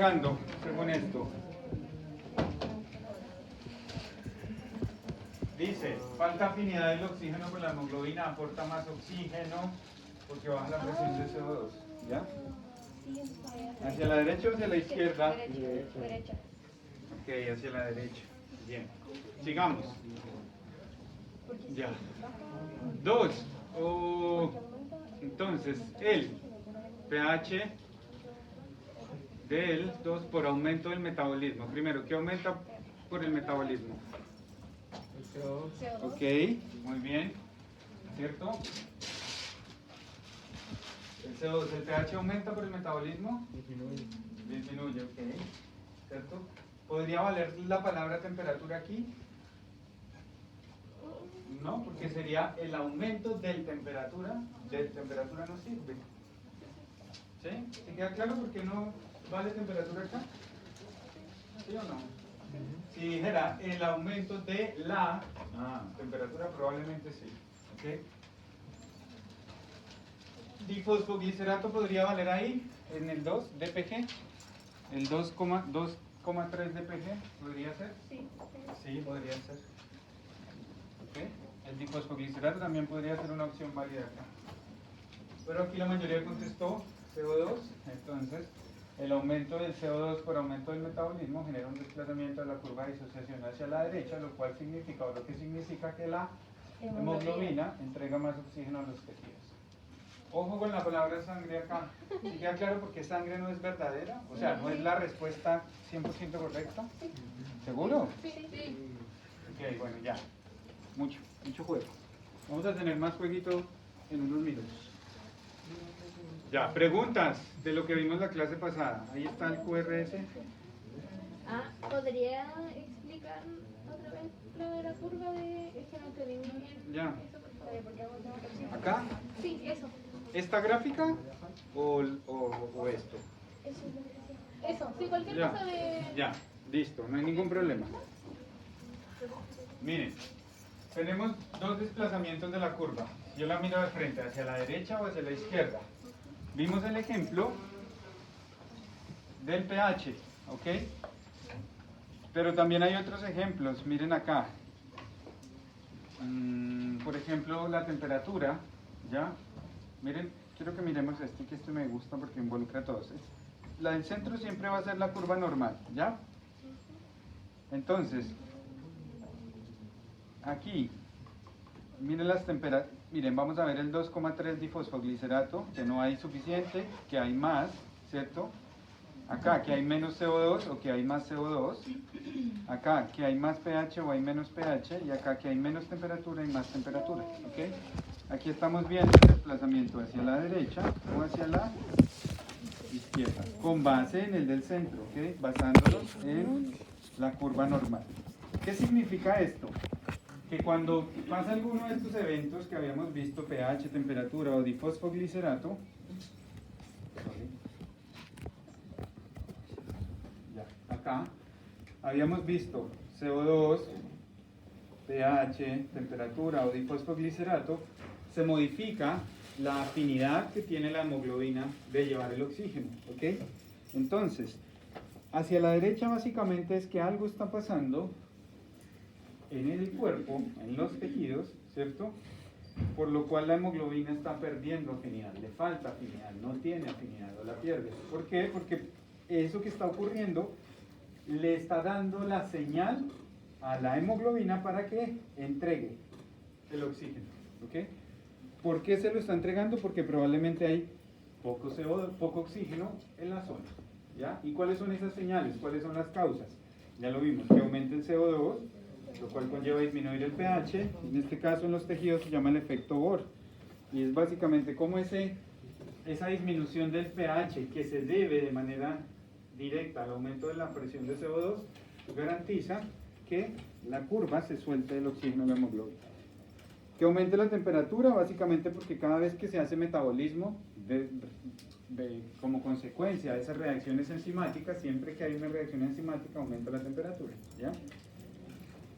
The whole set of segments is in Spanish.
encontrando según esto? Dice, falta afinidad del oxígeno con la hemoglobina, aporta más oxígeno porque baja la presión de CO2. ¿Ya? ¿Hacia la derecha o hacia la izquierda? Derecha. Ok, hacia la derecha. Bien. Sigamos. Ya. 2. Entonces, el pH del 2 por aumento del metabolismo. Primero, ¿qué aumenta por el metabolismo? CO2. Ok, muy bien. ¿Cierto? El CO2, ¿el pH aumenta por el metabolismo? Disminuye, ok. ¿Cierto? ¿Podría valer la palabra temperatura aquí? No, porque sería el aumento del temperatura. De temperatura no sirve. ¿Sí? ¿Se queda claro por qué no vale temperatura acá? ¿Sí o no? Si dijera el aumento de la temperatura, probablemente sí. ¿Ok? Difosfoglicerato podría valer ahí, en el 2, DPG. El 2,3 DPG, ¿podría ser? Sí. Sí, podría ser. ¿Ok? El difosfoglicerato también podría ser una opción válida acá. Pero aquí la mayoría contestó CO2, entonces el aumento del CO2 por aumento del metabolismo genera un desplazamiento de la curva de disociación hacia la derecha, lo cual significa, o lo que significa que la hemoglobina entrega más oxígeno a los tejidos. Ojo con la palabra sangre acá. ¿Sí queda claro por qué sangre no es verdadera? O sea, no es la respuesta 100% correcta. ¿Seguro? Sí. Ok, bueno, ya. Mucho juego. Vamos a tener más jueguito en unos minutos. Ya, preguntas de lo que vimos la clase pasada. Ahí está el QRS. ¿Podría explicar otra vez lo de la curva de... Es que no entendí muy bien. Ya. Eso, por favor, porque hago otra cosa. ¿Acá? Sí, eso. ¿Esta gráfica o esto? Eso, sí, cualquier Ya, cosa de... ya, listo, no hay ningún problema. Miren, tenemos dos desplazamientos de la curva. Yo la miro de frente, hacia la derecha o hacia la izquierda. Vimos el ejemplo del pH, ¿ok? Pero también hay otros ejemplos, miren acá. Por ejemplo, la temperatura, ¿ya? Miren, quiero que miremos este, que este me gusta porque involucra a todos. La del centro siempre va a ser la curva normal, ¿ya? Entonces, aquí, miren las temperaturas, miren, vamos a ver el 2,3 difosfoglicerato, que no hay suficiente, que hay más, ¿cierto? Acá, que hay menos CO2 o que hay más CO2. Acá, que hay más pH o hay menos pH. Y acá, que hay menos temperatura y más temperatura, ¿ok? Aquí estamos viendo el desplazamiento hacia la derecha o hacia la izquierda, con base en el del centro, ¿ok? Basándonos en la curva normal. ¿Qué significa esto? Que cuando pasa alguno de estos eventos que habíamos visto, pH, temperatura o difosfoglicerato, ya, acá habíamos visto CO2, pH, temperatura o difosfoglicerato, se modifica la afinidad que tiene la hemoglobina de llevar el oxígeno, ¿ok? Entonces, hacia la derecha básicamente es que algo está pasando en el cuerpo, en los tejidos, ¿cierto? Por lo cual la hemoglobina está perdiendo afinidad, le falta afinidad, no tiene afinidad o la pierde. ¿Por qué? Porque eso que está ocurriendo le está dando la señal a la hemoglobina para que entregue el oxígeno, ¿ok? ¿Por qué se lo está entregando? Porque probablemente hay poco CO2, poco oxígeno en la zona, ¿ya? ¿Y cuáles son esas señales? ¿Cuáles son las causas? Ya lo vimos, que aumenta el CO2, lo cual conlleva disminuir el pH, en este caso en los tejidos se llama el efecto Bohr, y es básicamente como esa disminución del pH que se debe de manera directa al aumento de la presión de CO2 garantiza que la curva se suelte el oxígeno en la hemoglobina. Que aumente la temperatura, básicamente porque cada vez que se hace metabolismo, como consecuencia de esas reacciones enzimáticas, siempre que hay una reacción enzimática aumenta la temperatura, ¿ya?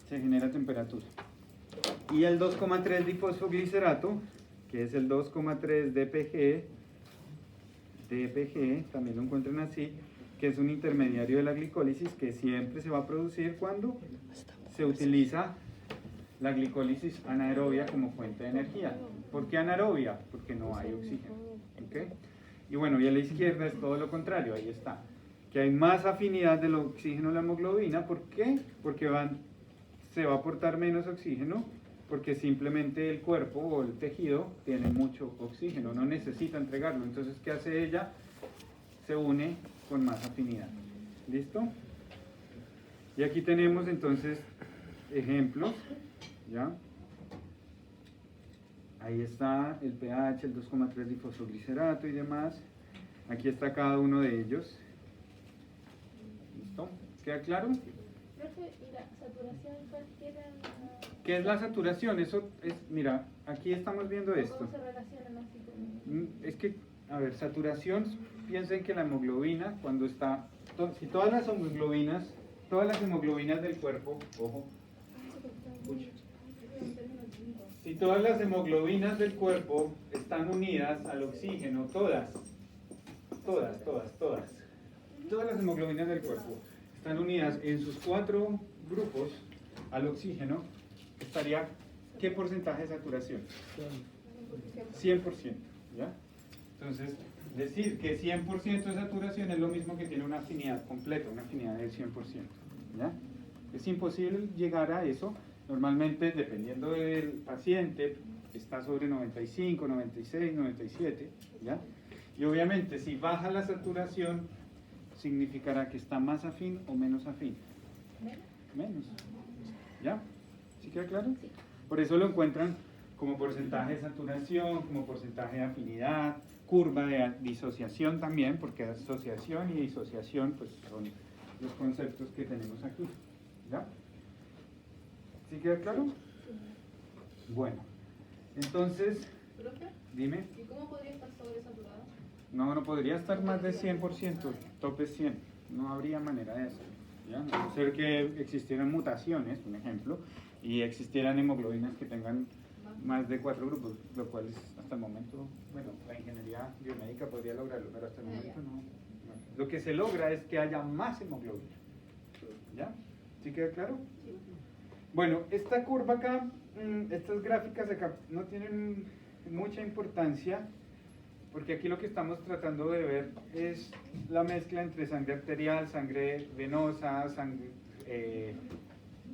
Se genera temperatura. Y el 2,3 difosfoglicerato, que es el 2,3 DPG, también lo encuentran así, que es un intermediario de la glicólisis que siempre se va a producir cuando se utiliza la glicólisis anaerobia como fuente de energía. ¿Por qué anaerobia? Porque no hay oxígeno. ¿Okay? Y bueno, y a la izquierda es todo lo contrario, ahí está. Que hay más afinidad del oxígeno a la hemoglobina. ¿Por qué? Porque se va a aportar menos oxígeno, porque simplemente el cuerpo o el tejido tiene mucho oxígeno, no necesita entregarlo. Entonces, ¿qué hace ella? Se une con más afinidad. ¿Listo? Y aquí tenemos entonces ejemplos, ¿ya? Ahí está el pH, el 2,3 difosfoglicerato y demás. Aquí está cada uno de ellos. ¿Listo? ¿Queda claro? Profe, ¿y la saturación cualquiera? ¿Qué es la saturación? Eso es, mira, aquí estamos viendo esto. ¿Cómo se relacionan así con...? Es que, a ver, saturación, piensen que la hemoglobina, cuando está, si todas las hemoglobinas del cuerpo, ojo, si todas las hemoglobinas del cuerpo están unidas al oxígeno, todas las hemoglobinas del cuerpo están unidas en sus 4 grupos al oxígeno, estaría, ¿qué porcentaje de saturación? 100%, ¿ya? Entonces, decir que 100% de saturación es lo mismo que tiene una afinidad completa, una afinidad del 100%, ¿ya? Es imposible llegar a eso. Normalmente, dependiendo del paciente, está sobre 95, 96, 97, ¿ya? Y obviamente, si baja la saturación, significará que está más afín o menos afín. Menos. ¿Ya? ¿Sí queda claro? Sí. Por eso lo encuentran como porcentaje de saturación, como porcentaje de afinidad, curva de disociación también, porque asociación y disociación pues, son los conceptos que tenemos aquí. ¿Ya? ¿Sí queda claro? Bueno, entonces, ¿Profe? dime. ¿Y cómo podría estar sobresaturado? No podría estar más de 100%, tope 100, no habría manera de eso. ¿Ya? A no ser que existieran mutaciones, por ejemplo, y existieran hemoglobinas que tengan más de 4 grupos, lo cual es, hasta el momento, bueno, la ingeniería biomédica podría lograrlo, pero hasta el momento no. Lo que se logra es que haya más hemoglobina. ¿Ya? ¿Sí queda claro? Sí. Bueno, esta curva acá, estas gráficas acá no tienen mucha importancia, porque aquí lo que estamos tratando de ver es la mezcla entre sangre arterial, sangre venosa,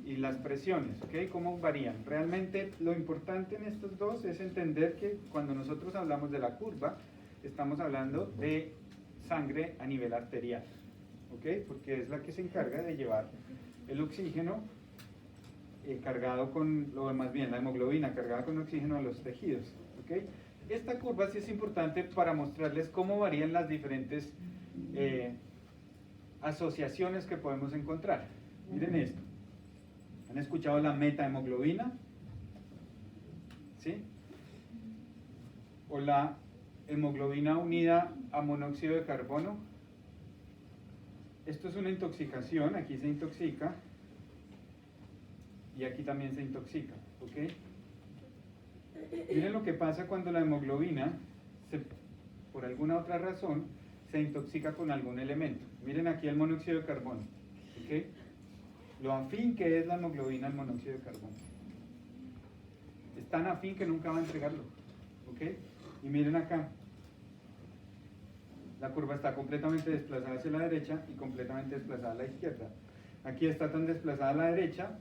y las presiones, ¿ok? ¿Cómo varían? Realmente lo importante en estos dos es entender que cuando nosotros hablamos de la curva, estamos hablando de sangre a nivel arterial, ¿ok? Porque es la que se encarga de llevar el oxígeno cargado con, más bien la hemoglobina cargada con oxígeno a los tejidos, ¿ok? Esta curva sí es importante para mostrarles cómo varían las diferentes asociaciones que podemos encontrar. Miren esto. ¿Han escuchado la metahemoglobina? ¿Sí? O la hemoglobina unida a monóxido de carbono. Esto es una intoxicación, aquí se intoxica y aquí también se intoxica, ¿ok? Miren lo que pasa cuando la hemoglobina, por alguna otra razón, se intoxica con algún elemento. Miren aquí el monóxido de carbono, ¿ok? Lo afín que es la hemoglobina al monóxido de carbono. Es tan afín que nunca va a entregarlo, ¿ok? Y miren acá, la curva está completamente desplazada hacia la derecha y completamente desplazada a la izquierda. Aquí está tan desplazada a la derecha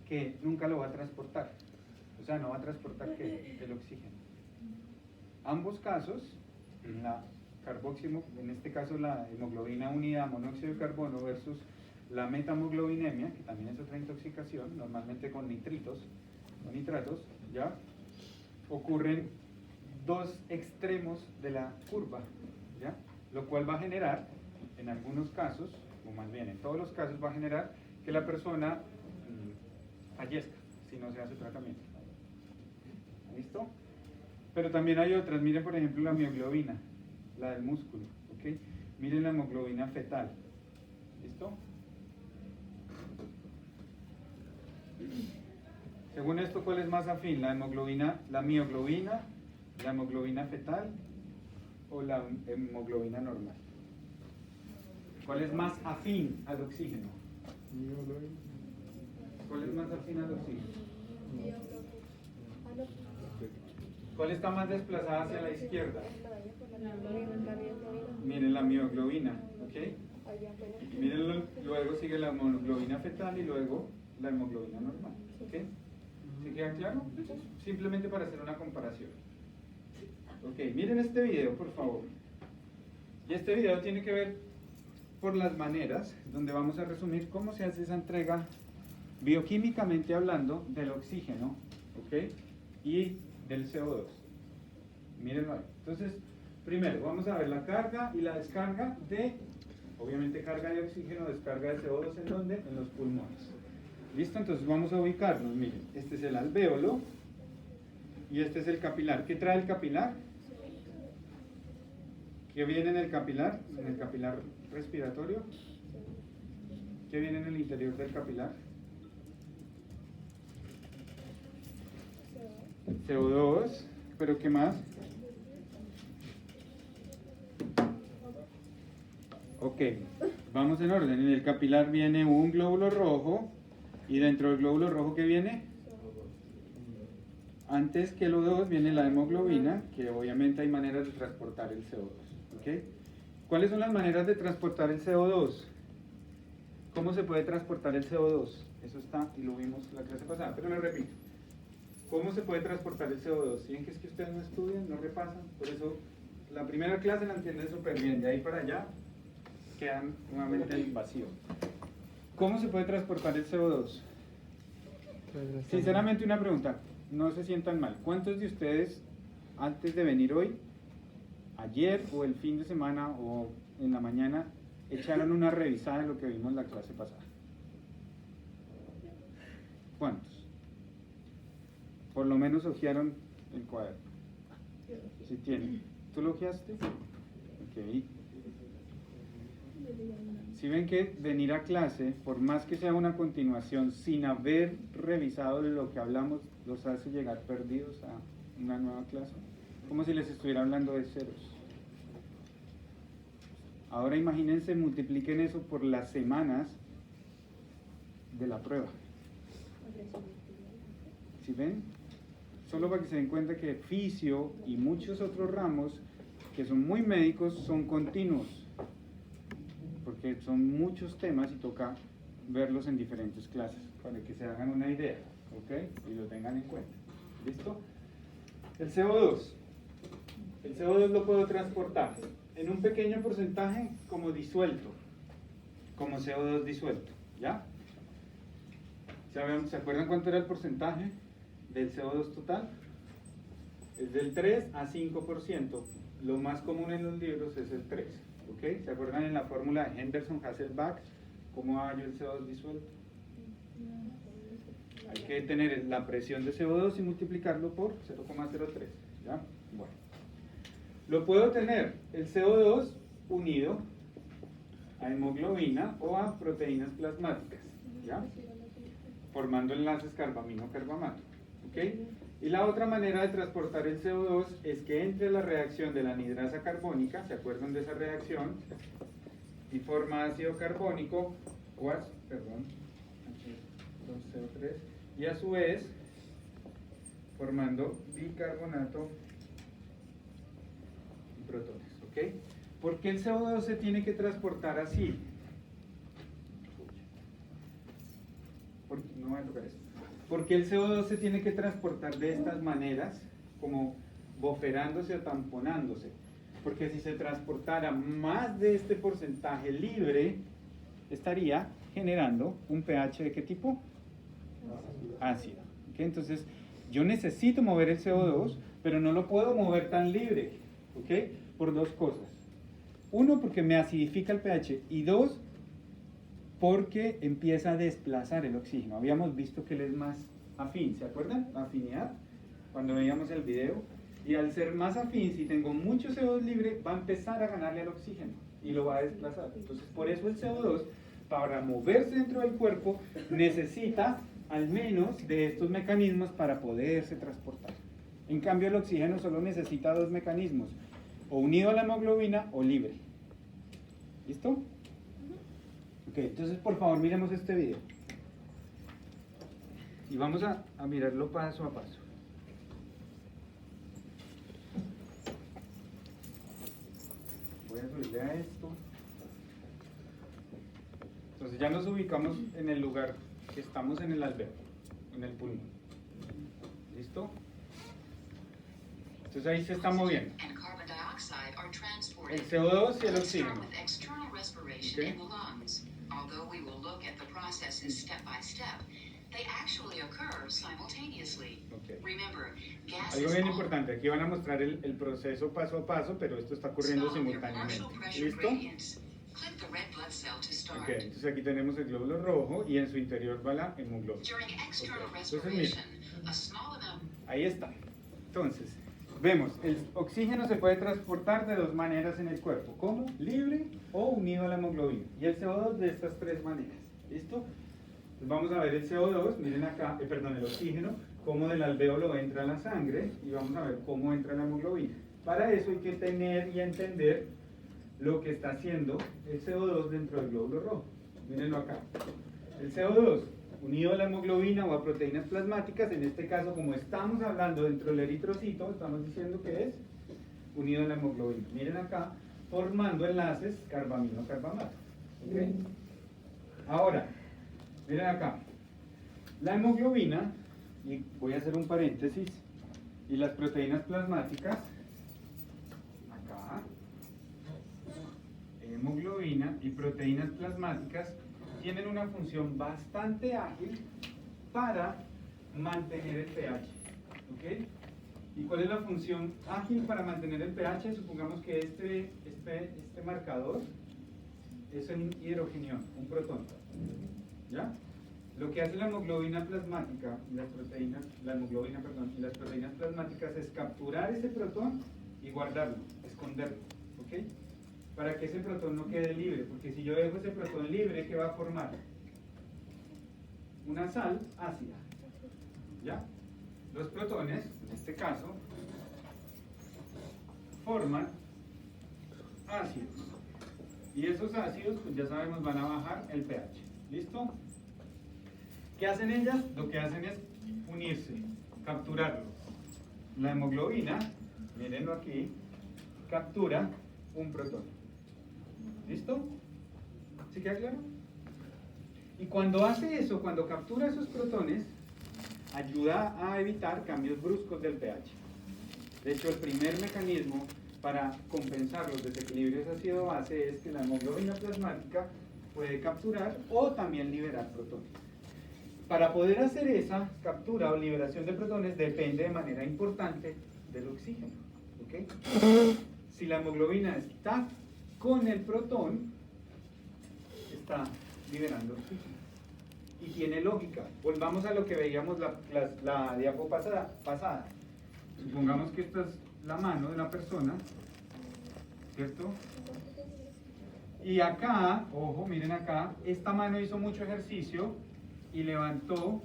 que nunca lo va a transportar. O sea, no va a transportar ¿qué? El oxígeno. Ambos casos, en este caso la hemoglobina unida a monóxido de carbono versus la metamoglobinemia, que también es otra intoxicación, normalmente con nitritos o nitratos, ¿ya? Ocurren dos extremos de la curva, ¿ya? Lo cual va a generar, en algunos casos, o más bien en todos los casos, va a generar que la persona fallezca si no se hace tratamiento. ¿Listo? Pero también hay otras, miren por ejemplo la mioglobina, la del músculo, ¿ok? Miren la hemoglobina fetal, ¿listo? Según esto, ¿cuál es más afín? ¿La mioglobina, la hemoglobina fetal o la hemoglobina normal? ¿Cuál es más afín al oxígeno? ¿Cuál es más afín al oxígeno? ¿Cuál está más desplazada hacia la izquierda? Miren la mioglobina, ¿ok? Miren, luego sigue la hemoglobina fetal y luego la hemoglobina normal, ¿ok? ¿Se queda claro? Simplemente para hacer una comparación. Ok, miren este video, por favor. Y este video tiene que ver por las maneras, donde vamos a resumir cómo se hace esa entrega bioquímicamente hablando del oxígeno, ¿ok? Y del CO2. Mírenlo ahí. Entonces, primero vamos a ver la carga y la descarga de, obviamente carga de oxígeno, descarga de CO2, ¿en dónde? En los pulmones. ¿Listo? Entonces vamos a ubicarnos, miren, este es el alvéolo y este es el capilar. ¿Qué trae el capilar? ¿Qué viene en el capilar? En el capilar respiratorio. ¿Qué viene en el interior del capilar? CO2, pero ¿qué más? Ok, vamos en orden. En el capilar viene un glóbulo rojo y dentro del glóbulo rojo, ¿qué viene? Antes que el O2 viene la hemoglobina, que obviamente hay maneras de transportar el CO2. ¿Ok? ¿Cuáles son las maneras de transportar el CO2? ¿Cómo se puede transportar el CO2? Eso está, y lo vimos la clase pasada, pero lo repito. ¿Cómo se puede transportar el CO2? ¿Sí? Es que ustedes no estudian, no repasan, por eso la primera clase la entienden súper bien, de ahí para allá quedan nuevamente en vacío. ¿Cómo se puede transportar el CO2? Sinceramente una pregunta, no se sientan mal. ¿Cuántos de ustedes antes de venir hoy, ayer o el fin de semana o en la mañana, echaron una revisada de lo que vimos la clase pasada? ¿Cuántos? Por lo menos hojearon el cuaderno. ¿Sí tienen? ¿Tú lo hojeaste? Ok. Si ven que venir a clase, por más que sea una continuación, sin haber revisado lo que hablamos, los hace llegar perdidos a una nueva clase, como si les estuviera hablando de ceros. Ahora imagínense, multipliquen eso por las semanas de la prueba. ¿Sí ven? Solo para que se den cuenta que fisio y muchos otros ramos que son muy médicos son continuos, porque son muchos temas y toca verlos en diferentes clases para que se hagan una idea, ¿ok? Y lo tengan en cuenta. ¿Listo? El CO2. El CO2 lo puedo transportar en un pequeño porcentaje como disuelto, como CO2 disuelto, ¿ya? ¿Se acuerdan cuánto era el porcentaje del CO2 total? Es del 3 a 5%. Lo más común en los libros es el 3. ¿Ok? ¿Se acuerdan en la fórmula de Henderson-Hasselbalch cómo hallo el CO2 disuelto? Hay que tener la presión de CO2 y multiplicarlo por 0,03. ¿Ya? Bueno. Lo puedo tener el CO2 unido a hemoglobina o a proteínas plasmáticas, ¿ya? Formando enlaces carbamino-carbamato. ¿Ok? Y la otra manera de transportar el CO2 es que entre la reacción de la anhidrasa carbónica, ¿se acuerdan de esa reacción? Y forma ácido carbónico, perdón, H2CO3, y a su vez formando bicarbonato y protones, ¿ok? ¿Por qué el CO2 se tiene que transportar así? No voy a tocar esto. ¿Por qué el CO2 se tiene que transportar de estas maneras, como boferándose o tamponándose? Porque si se transportara más de este porcentaje libre, estaría generando un pH ¿de qué tipo? Ácido. ¿Okay? Entonces, yo necesito mover el CO2, pero no lo puedo mover tan libre, ¿ok? Por dos cosas. Uno, porque me acidifica el pH, y dos, porque empieza a desplazar el oxígeno. Habíamos visto que él es más afín, ¿se acuerdan? La afinidad, cuando veíamos el video. Y al ser más afín, si tengo mucho CO2 libre, va a empezar a ganarle al oxígeno y lo va a desplazar. Entonces, por eso el CO2, para moverse dentro del cuerpo, necesita al menos de estos mecanismos para poderse transportar. En cambio, el oxígeno solo necesita dos mecanismos, o unido a la hemoglobina o libre. ¿Listo? Ok, entonces por favor miremos este video. Y vamos a mirarlo paso a paso. Voy a subirle a esto. Entonces ya nos ubicamos en el lugar que estamos en el alveolo, en el pulmón. ¿Listo? Entonces ahí se está moviendo el CO2 y el oxígeno. ¿Okay? Okay. Algo bien importante, aquí van a mostrar el proceso paso a paso, pero esto está ocurriendo simultáneamente. ¿Listo? Ok, entonces aquí tenemos el glóbulo rojo y en su interior va la hemoglobina. Okay. Entonces mira, ahí está. Entonces, vemos, el oxígeno se puede transportar de dos maneras en el cuerpo, como libre o unido a la hemoglobina. Y el CO2 de estas tres maneras. ¿Listo? Entonces vamos a ver el CO2, miren acá, el oxígeno, cómo del alvéolo entra a la sangre y vamos a ver cómo entra la hemoglobina. Para eso hay que tener y entender lo que está haciendo el CO2 dentro del glóbulo rojo. Mírenlo acá. El CO2 unido a la hemoglobina o a proteínas plasmáticas, en este caso como estamos hablando dentro del eritrocito, estamos diciendo que es unido a la hemoglobina. Miren acá, formando enlaces carbamino-carbamato. ¿Okay? Ahora, miren acá, la hemoglobina, y voy a hacer un paréntesis, y las proteínas plasmáticas, acá, hemoglobina y proteínas plasmáticas tienen una función bastante ágil para mantener el pH. ¿Okay? ¿Y cuál es la función ágil para mantener el pH? Supongamos que este marcador es un hidrogenión, un protón. ¿Ya? Lo que hace la hemoglobina plasmática y las proteínas, y las proteínas plasmáticas es capturar ese protón y guardarlo, esconderlo. ¿Okay? Para que ese protón no quede libre, porque si yo dejo ese protón libre, ¿qué va a formar? Una sal ácida. ¿Ya? Los protones, en este caso, forman ácidos. Y esos ácidos, pues ya sabemos, van a bajar el pH. ¿Listo? ¿Qué hacen ellas? Lo que hacen es unirse, capturarlo. La hemoglobina, mírenlo aquí, captura un protón. ¿Listo? ¿Sí queda claro? Y cuando hace eso, cuando captura esos protones, ayuda a evitar cambios bruscos del pH. De hecho, el primer mecanismo para compensar los desequilibrios ácido-base es que la hemoglobina plasmática puede capturar o también liberar protones. Para poder hacer esa captura o liberación de protones depende de manera importante del oxígeno. ¿Okay? Si la hemoglobina está con el protón, está liberando oxígeno. Y tiene lógica. Volvamos a lo que veíamos la diapo pasada. Supongamos que esta es la mano de la persona, ¿cierto? Y acá, ojo, miren acá, esta mano hizo mucho ejercicio y levantó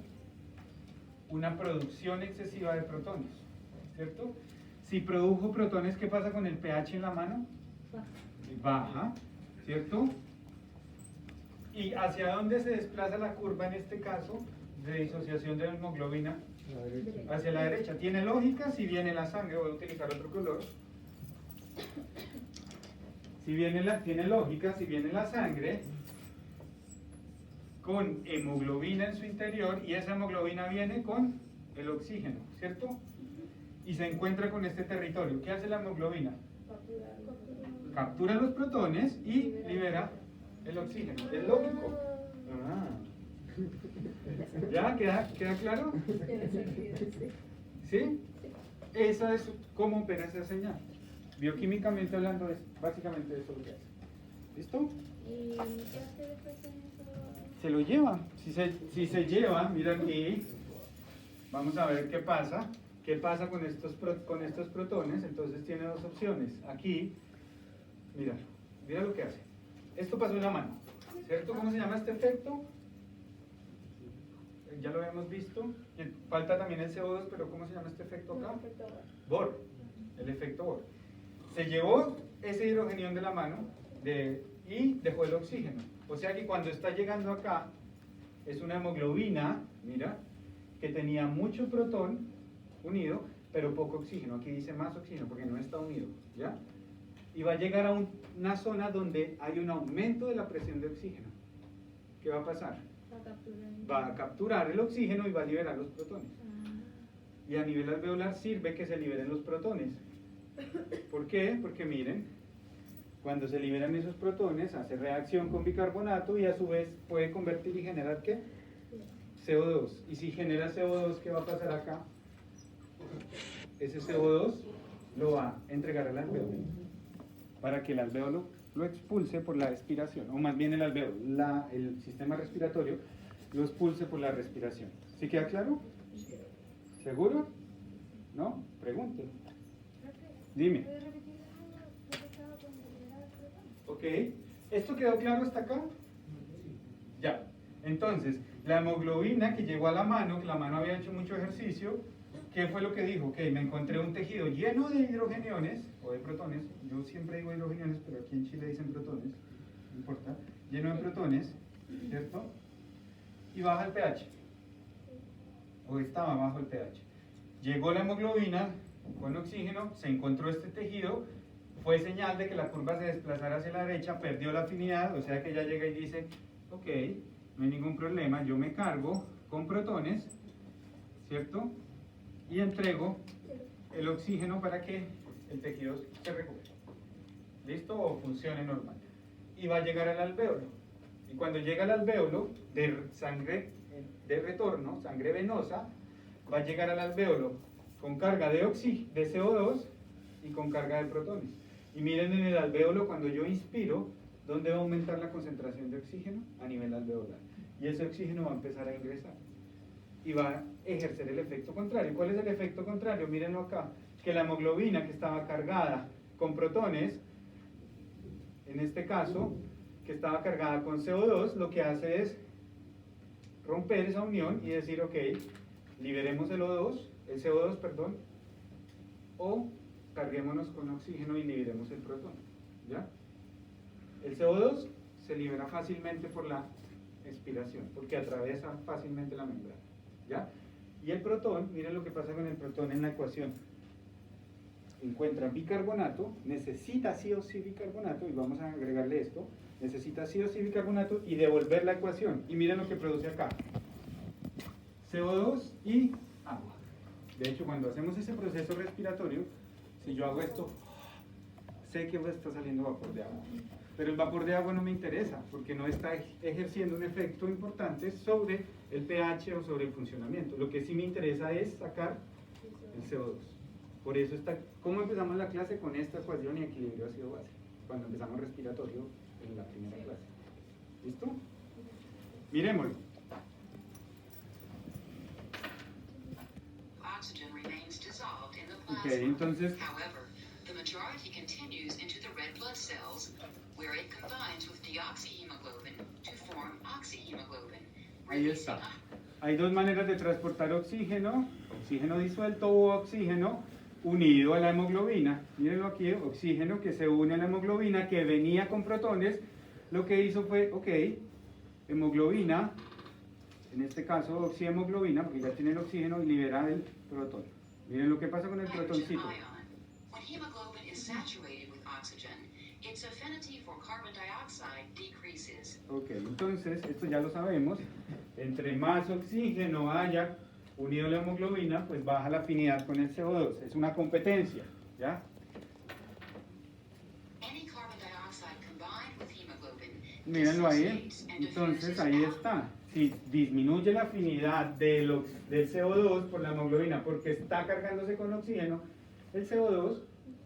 una producción excesiva de protones, ¿cierto? Si produjo protones, ¿qué pasa con el pH en la mano? Baja, ¿cierto? ¿Y hacia dónde se desplaza la curva en este caso de disociación de la hemoglobina? Hacia la derecha. ¿Tiene lógica? Si viene la sangre, voy a utilizar otro color. Tiene lógica, si viene la sangre con hemoglobina en su interior y esa hemoglobina viene con el oxígeno, ¿cierto? Y se encuentra con este territorio. ¿Qué hace la hemoglobina? Captura los protones y libera el oxígeno. ¿Es lógico? ¿Ya? ¿Queda claro? ¿Sí? Esa es cómo opera esa señal. Bioquímicamente hablando, es básicamente eso lo que hace. ¿Listo? ¿Y qué hace después con eso? Se lo lleva. Si se lleva, mira aquí, vamos a ver qué pasa. ¿Qué pasa con estos protones? Entonces tiene dos opciones. Aquí, mira lo que hace. Esto pasó en la mano, ¿cierto? ¿Cómo se llama este efecto? Ya lo habíamos visto. Falta también el CO2, pero ¿cómo se llama este efecto acá? Bohr. El efecto Bohr. Se llevó ese hidrogenión de la mano y dejó el oxígeno. O sea que cuando está llegando acá, es una hemoglobina, mira, que tenía mucho protón unido, pero poco oxígeno. Aquí dice más oxígeno porque no está unido, ¿ya? Y va a llegar a una zona donde hay un aumento de la presión de oxígeno. ¿Qué va a pasar? Va a capturar el oxígeno y va a liberar los protones. Y a nivel alveolar sirve que se liberen los protones. ¿Por qué? Porque miren, cuando se liberan esos protones, hace reacción con bicarbonato y a su vez puede convertir y generar ¿qué? CO2. Y si genera CO2, ¿qué va a pasar acá? Ese CO2 lo va a entregar al alveolo para que el alveolo lo expulse por la expiración, o más bien el alveolo, el sistema respiratorio lo expulse por la respiración. ¿Sí queda claro? ¿Seguro? ¿No? Pregunten. Dime. Ok. ¿Esto quedó claro hasta acá? Ya. Entonces, la hemoglobina que llegó a la mano, que la mano había hecho mucho ejercicio, ¿qué fue lo que dijo? Ok, me encontré un tejido lleno de hidrogeniones, o de protones, yo siempre digo hidrogeniones, pero aquí en Chile dicen protones, no importa, lleno de protones, ¿cierto? Y baja el pH, o estaba bajo el pH. Llegó la hemoglobina con oxígeno, se encontró este tejido, fue señal de que la curva se desplazara hacia la derecha, perdió la afinidad, o sea que ella llega y dice, ok, no hay ningún problema, yo me cargo con protones, ¿cierto? Y entrego el oxígeno para que el tejido se recupere. ¿Listo? O funcione normal. Y va a llegar al alvéolo. Y cuando llega al alvéolo, de sangre de retorno, sangre venosa, va a llegar al alvéolo con carga de CO2 y con carga de protones. Y miren en el alvéolo, cuando yo inspiro, ¿dónde va a aumentar la concentración de oxígeno? A nivel alveolar. Y ese oxígeno va a empezar a ingresar. Y va a ejercer el efecto contrario. ¿Cuál es el efecto contrario? Mírenlo acá. Que la hemoglobina que estaba cargada con protones, en este caso, que estaba cargada con CO2, lo que hace es romper esa unión y decir, ok, liberemos el CO2, perdón, o carguémonos con oxígeno y liberemos el protón. ¿Ya? El CO2 se libera fácilmente por la expiración, porque atraviesa fácilmente la membrana. ¿Ya? Y el protón, miren lo que pasa con el protón en la ecuación. Encuentra bicarbonato, necesita sí o sí bicarbonato, y vamos a agregarle esto, necesita sí o sí bicarbonato y devolver la ecuación. Y miren lo que produce acá. CO2 y agua. De hecho, cuando hacemos ese proceso respiratorio, si yo hago esto, sé que está saliendo vapor de agua. Pero el vapor de agua no me interesa, porque no está ejerciendo un efecto importante sobre el pH o sobre el funcionamiento. Lo que sí me interesa es sacar el CO2. Por eso está, ¿cómo empezamos la clase? Con esta ecuación y equilibrio ácido-base, cuando empezamos respiratorio en la primera clase. ¿Listo? Miremoslo. Ok, entonces, the majority continues into the red blood cells, where it combines with deoxyhemoglobin to form oxyhemoglobin. ahí está. Hay dos maneras de transportar oxígeno, oxígeno disuelto o oxígeno unido a la hemoglobina. Mírenlo aquí, oxígeno que se une a la hemoglobina, que venía con protones. Lo que hizo fue, ok, hemoglobina, en este caso oxihemoglobina, porque ya tiene el oxígeno, y libera el protón. Miren lo que pasa con el protoncito. When hemoglobin is saturated with oxygen, its affinity for carbon dioxide decreases. Ok, entonces, esto ya lo sabemos. Entre más oxígeno haya unido a la hemoglobina, pues baja la afinidad con el CO2. Es una competencia, ¿ya? Any carbon dioxide combined with hemoglobin Mírenlo ahí. dissociates and Entonces, diffuses ahí out. está. Si disminuye la afinidad del CO2 por la hemoglobina porque está cargándose con oxígeno, el CO2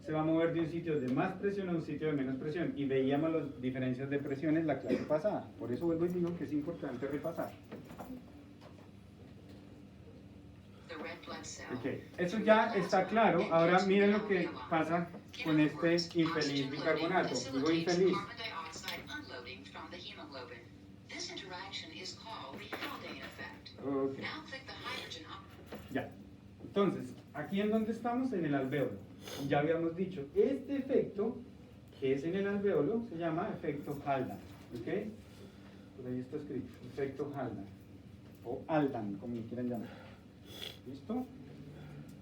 se va a mover de un sitio de más presión a un sitio de menos presión. Y veíamos las diferencias de presiones la clase pasada. Por eso vuelvo y digo que es importante repasar. The red blood cell. Ok, eso ya está claro. Ahora miren lo que pasa con este infeliz bicarbonato. Digo infeliz. Carbon dioxide unloading from the hemoglobin. This interaction is called the Haldane effect. Ok, Now click the hydrogen ya. Entonces, aquí en donde estamos, en el alvéolo. Ya habíamos dicho, este efecto, que es en el alvéolo, se llama efecto Haldane. ¿Ok? Por ahí está escrito, efecto Haldane, o Aldan, como lo quieran llamar. ¿Listo?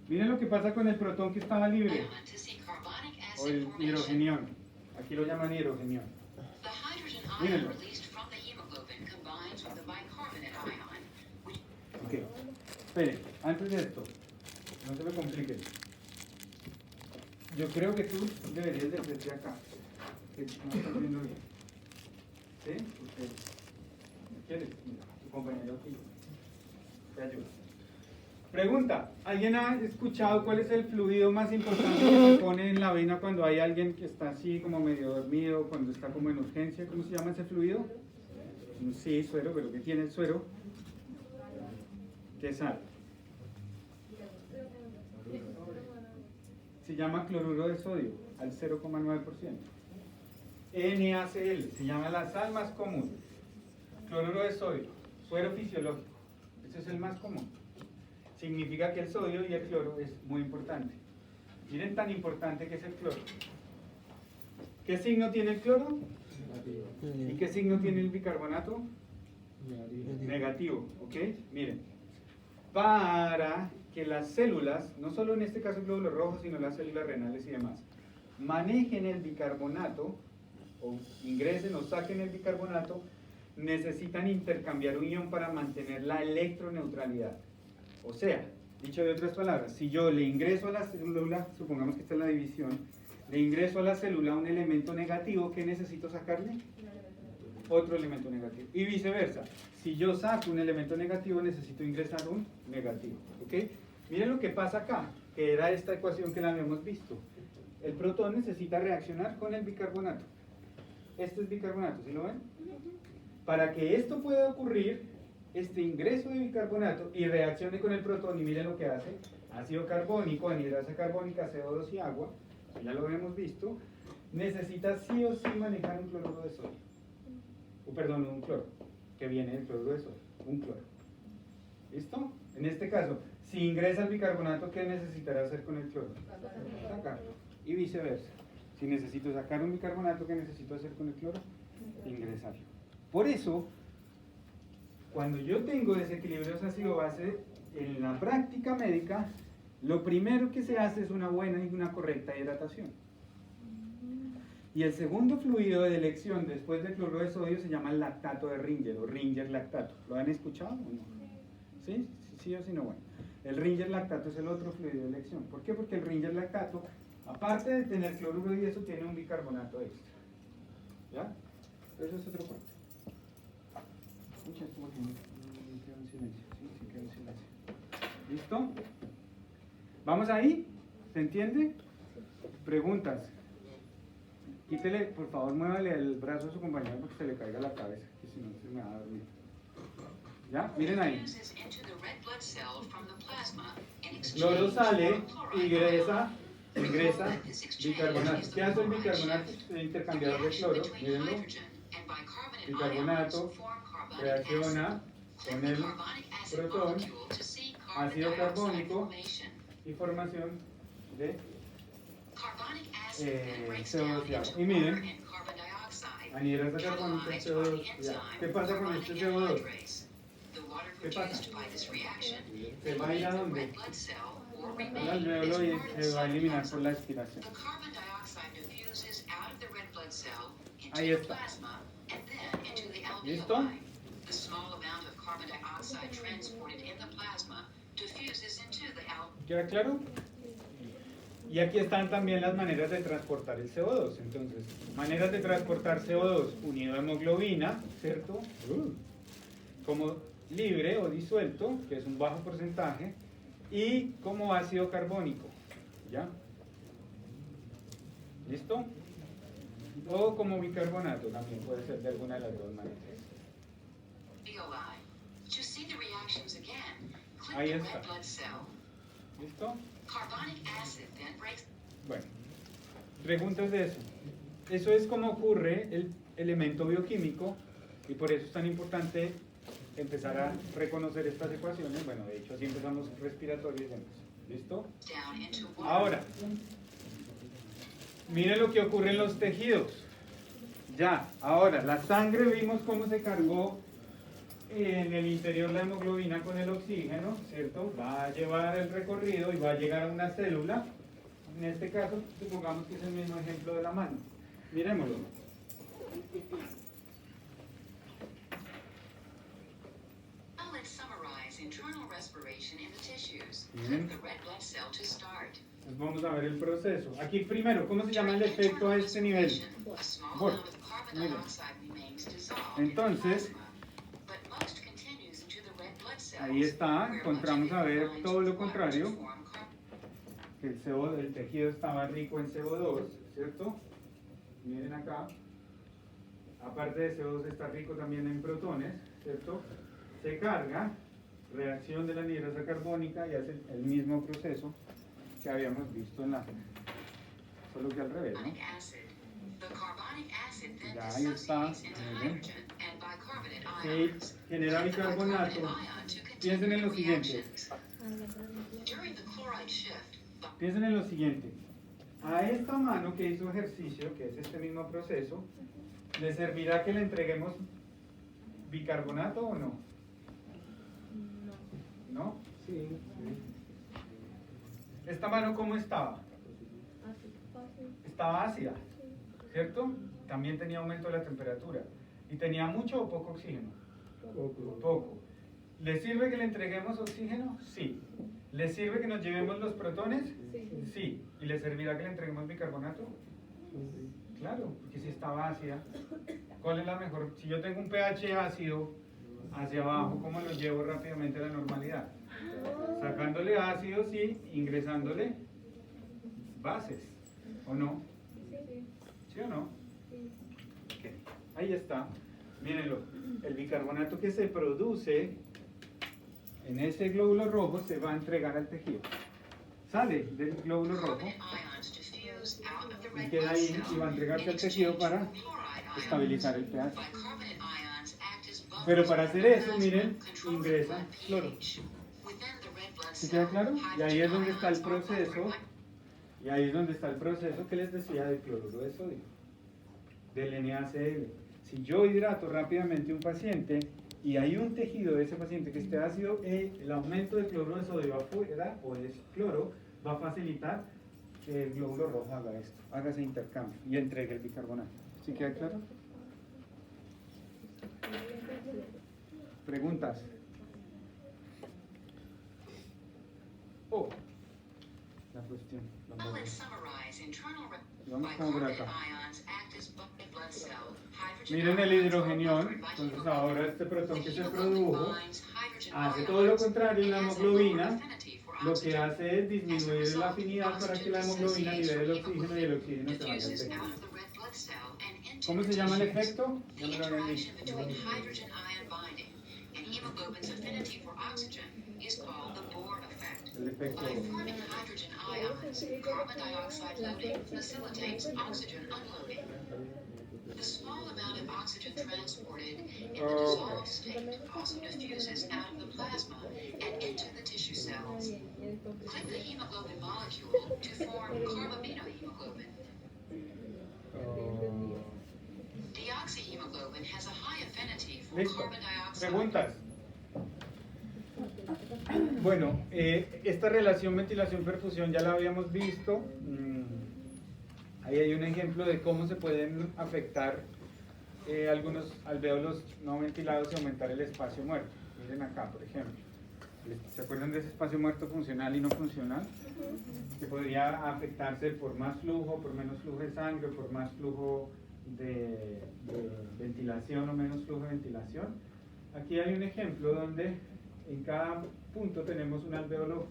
Miren lo que pasa con el protón que estaba libre, Ion to see carbonic o acid el formation. hidrogenión. Aquí lo llaman hidrogenión. The hydrogen ion Mírenlo. released from the hemoglobin combines with the bicarbonate ion, which Ok, espere, antes de esto, no se me compliquen. Yo creo que tú deberías de hacerte acá, que no estás viendo bien. ¿Sí? Porque, ¿quieres? Mira, tu compañero aquí te ayuda. Pregunta, ¿alguien ha escuchado cuál es el fluido más importante que se pone en la vena cuando hay alguien que está así como medio dormido, cuando está como en urgencia? ¿Cómo se llama ese fluido? Sí, suero, pero ¿qué tiene el suero? ¿Qué sal? Se llama cloruro de sodio, al 0,9%. NaCl, se llama la sal más común. Cloruro de sodio, suero fisiológico. Ese es el más común. Significa que el sodio y el cloro es muy importante. Miren tan importante que es el cloro. ¿Qué signo tiene el cloro? ¿Y qué signo tiene el bicarbonato? Negativo, ¿ok? Miren, para que las células, no solo en este caso el glóbulo rojo, sino las células renales y demás, manejen el bicarbonato, o ingresen o saquen el bicarbonato, necesitan intercambiar un ion para mantener la electroneutralidad. O sea, dicho de otras palabras, si yo le ingreso a la célula, supongamos que esta es la división, le ingreso a la célula un elemento negativo, ¿qué necesito sacarle? Otro elemento negativo. Y viceversa, si yo saco un elemento negativo, necesito ingresar un negativo. ¿Ok? Miren lo que pasa acá, que era esta ecuación que la habíamos visto. El protón necesita reaccionar con el bicarbonato. Este es bicarbonato, ¿sí lo ven? Para que esto pueda ocurrir, este ingreso de bicarbonato y reaccione con el protón, y miren lo que hace, ácido carbónico, anhidrasa carbónica, CO2 y agua, ya lo hemos visto, necesita sí o sí manejar un cloruro de sodio, perdón, un cloro, que viene del cloruro de sodio, un cloro. ¿Listo? En este caso, si ingresa el bicarbonato, ¿qué necesitará hacer con el cloro? Sacarlo. Y viceversa. Si necesito sacar un bicarbonato, ¿qué necesito hacer con el cloro? Ingresarlo. Por eso, cuando yo tengo desequilibrios ácido-base, en la práctica médica, lo primero que se hace es una buena y una correcta hidratación. Y el segundo fluido de elección después del cloruro de sodio se llama lactato de Ringer o Ringer lactato. ¿Lo han escuchado o no? ¿Sí? ¿Sí o sí no? Bueno, el Ringer lactato es el otro fluido de elección. ¿Por qué? Porque el Ringer lactato, aparte de tener cloruro y eso, tiene un bicarbonato extra. ¿Ya? Eso es otro cuento. Muchas cosas no quedan en silencio. Sí, quedan en silencio. ¿Listo? ¿Vamos ahí? ¿Se entiende? Preguntas. Quítele, por favor, muévale el brazo a su compañero porque se le caiga la cabeza, que si no se me va a dormir. ¿Ya? Miren ahí. diffuses into the red blood cell from the plasma in Cloro exchange sale, for chloride. ingresa bicarbonato. ¿Qué hace el bicarbonato? El intercambiador de cloro, mírenlo. Bicarbonato reacciona con el protón, ácido carbónico y formación de CO2 y agua. Y miren, anhidrasa carbónica, CO2 y agua. ¿Qué pasa con este CO2? ¿Qué pasa? ¿Se va a ir a dónde? Al alveolo y se va a eliminar por la expiración. Ahí está. ¿Listo? ¿Queda claro? Y aquí están también las maneras de transportar el CO2. Entonces, maneras de transportar CO2 unido a hemoglobina, ¿cierto? Como libre o disuelto, que es un bajo porcentaje, y como ácido carbónico. ¿Ya? ¿Listo? O como bicarbonato, también puede ser de alguna de las dos maneras. Ahí está. ¿Listo? Bueno, preguntas de eso. Eso es como ocurre el elemento bioquímico y por eso es tan importante empezar a reconocer estas ecuaciones. Bueno, de hecho así empezamos respiratorio y demás. ¿Listo? Ahora, miren lo que ocurre en los tejidos. Ya, ahora, la sangre vimos cómo se cargó en el interior la hemoglobina con el oxígeno, ¿cierto? Va a llevar el recorrido y va a llegar a una célula. En este caso, supongamos que es el mismo ejemplo de la mano. Miremoslo. Now let's summarize internal respiration in the tissues. Bien. Click the red blood cell to start. Entonces vamos a ver el proceso. Aquí primero, ¿cómo se llama el efecto a este nivel? A small Bueno, amount of carbon miren. dioxide remains dissolved in the Entonces, plasma, but most continues into the red blood cells, ahí está, where encontramos much of a it ver binds todo lo with water to contrario. form carbon. Que el tejido estaba rico en CO2, ¿cierto? Miren acá. Aparte de CO2 está rico también en protones, ¿cierto? Se carga, reacción de la anhidrasa carbónica y hace el mismo proceso que habíamos visto en la... Solo que al revés, ¿no? Carbonic acid. The carbonic acid then Ya, ahí está, dissociates into muy bien. hydrogen and bicarbonate Sí, ions. genera Click the bicarbonato. bicarbonate ion to continue Piensen en lo the siguiente. reactions. During the chloride shift, Piensen en lo siguiente. A esta mano que hizo ejercicio, que es este mismo proceso, ¿le servirá que le entreguemos bicarbonato o no? ¿No? Sí. ¿Esta mano cómo estaba? Estaba ácida, ¿cierto? También tenía aumento de la temperatura. ¿Y tenía mucho o poco oxígeno? Poco. ¿Le sirve que le entreguemos oxígeno? Sí. ¿Le sirve que nos llevemos los protones? Sí. ¿Y le servirá que le entreguemos bicarbonato? Claro, porque si estaba ácida, ¿cuál es la mejor? Si yo tengo un pH ácido hacia abajo, ¿cómo lo llevo rápidamente a la normalidad? Sacándole ácidos y ingresándole bases, ¿o no? ¿Sí o no? Ok, ahí está. Mírenlo, el bicarbonato que se produce en ese glóbulo rojo se va a entregar al tejido. Sale del glóbulo rojo carbonate ions diffuse out of the y red queda blood ahí cell y va a entregarse in al tejido exchange para for chloride ions. estabilizar el pH. Bicarbonate ions act as buffers Pero para hacer eso, in the miren, plasma, controlling ingresa blood cloro. pH. Within the red blood ¿Sí cell, queda claro? Y ahí es donde está el hydrogen ions are proceso. buffered Y ahí es donde está el proceso que les decía del cloruro de sodio, del NaCl. Si yo hidrato rápidamente un paciente y hay un tejido de ese paciente que esté ácido, el aumento del cloruro de sodio afuera, o de cloro, va a facilitar que el glóbulo rojo haga esto, haga ese intercambio y entregue el bicarbonato. ¿Sí queda claro? ¿Preguntas? Oh, la cuestión. Now let's summarize internal Vamos como por bicarbonate acá. ions act as buffering blood cell. Hydrogen Miren el ions are hidrogenión, buffered by entonces hemoglobin. ahora este protón que The se hemoglobin produjo binds hydrogen hace ions todo lo contrario en la and has a hemoglobina, lower affinity for lo que oxygen. hace es disminuir la afinidad para que la hemoglobina libere el oxígeno y el oxígeno se vaya al Diffuses tejido. out of the red blood cell and into ¿Cómo the se llama el tissues. efecto? Ya The me lo habían interaction dicho. between hydrogen ion binding and hemoglobin's affinity for oxygen is called the Bohr effect. El efecto. By forming hydrogen ions, carbon dioxide loading facilitates oxygen unloading. The small amount of oxygen transported in the dissolved state also diffuses out of the plasma and into the tissue cells. Click the hemoglobin molecule to form carbaminohemoglobin. Deoxyhemoglobin has a high affinity for Listo. carbon dioxide. Preguntas. Bueno, esta relación ventilación-perfusión ya la habíamos visto. Ahí hay un ejemplo de cómo se pueden afectar algunos alvéolos no ventilados y aumentar el espacio muerto. Miren acá, por ejemplo. ¿Se acuerdan de ese espacio muerto funcional y no funcional? Que podría afectarse por más flujo, por menos flujo de sangre, por más flujo de ventilación o menos flujo de ventilación. Aquí hay un ejemplo donde en cada punto tenemos un alvéolo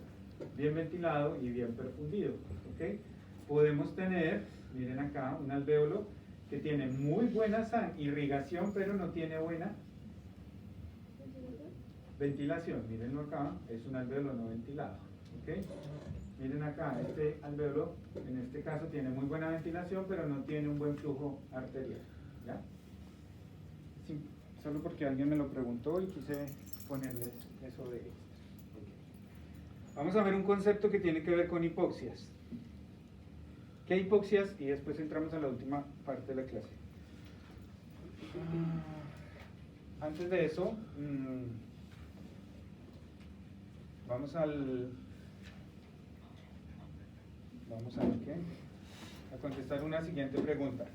bien ventilado y bien perfundido. ¿Okay? Podemos tener, miren acá, un alvéolo que tiene muy buena irrigación, pero no tiene buena ventilación. Mírenlo acá, es un alvéolo no ventilado. ¿Okay? Miren acá, este alvéolo en este caso tiene muy buena ventilación, pero no tiene un buen flujo arterial. ¿Ya? Sí, solo porque alguien me lo preguntó y quise ponerles eso de extra. Okay. Vamos a ver un concepto que tiene que ver con hipoxias. ¿Qué hipoxias? Y después entramos a la última parte de la clase. Antes de eso, vamos a ¿qué? A contestar una siguiente pregunta.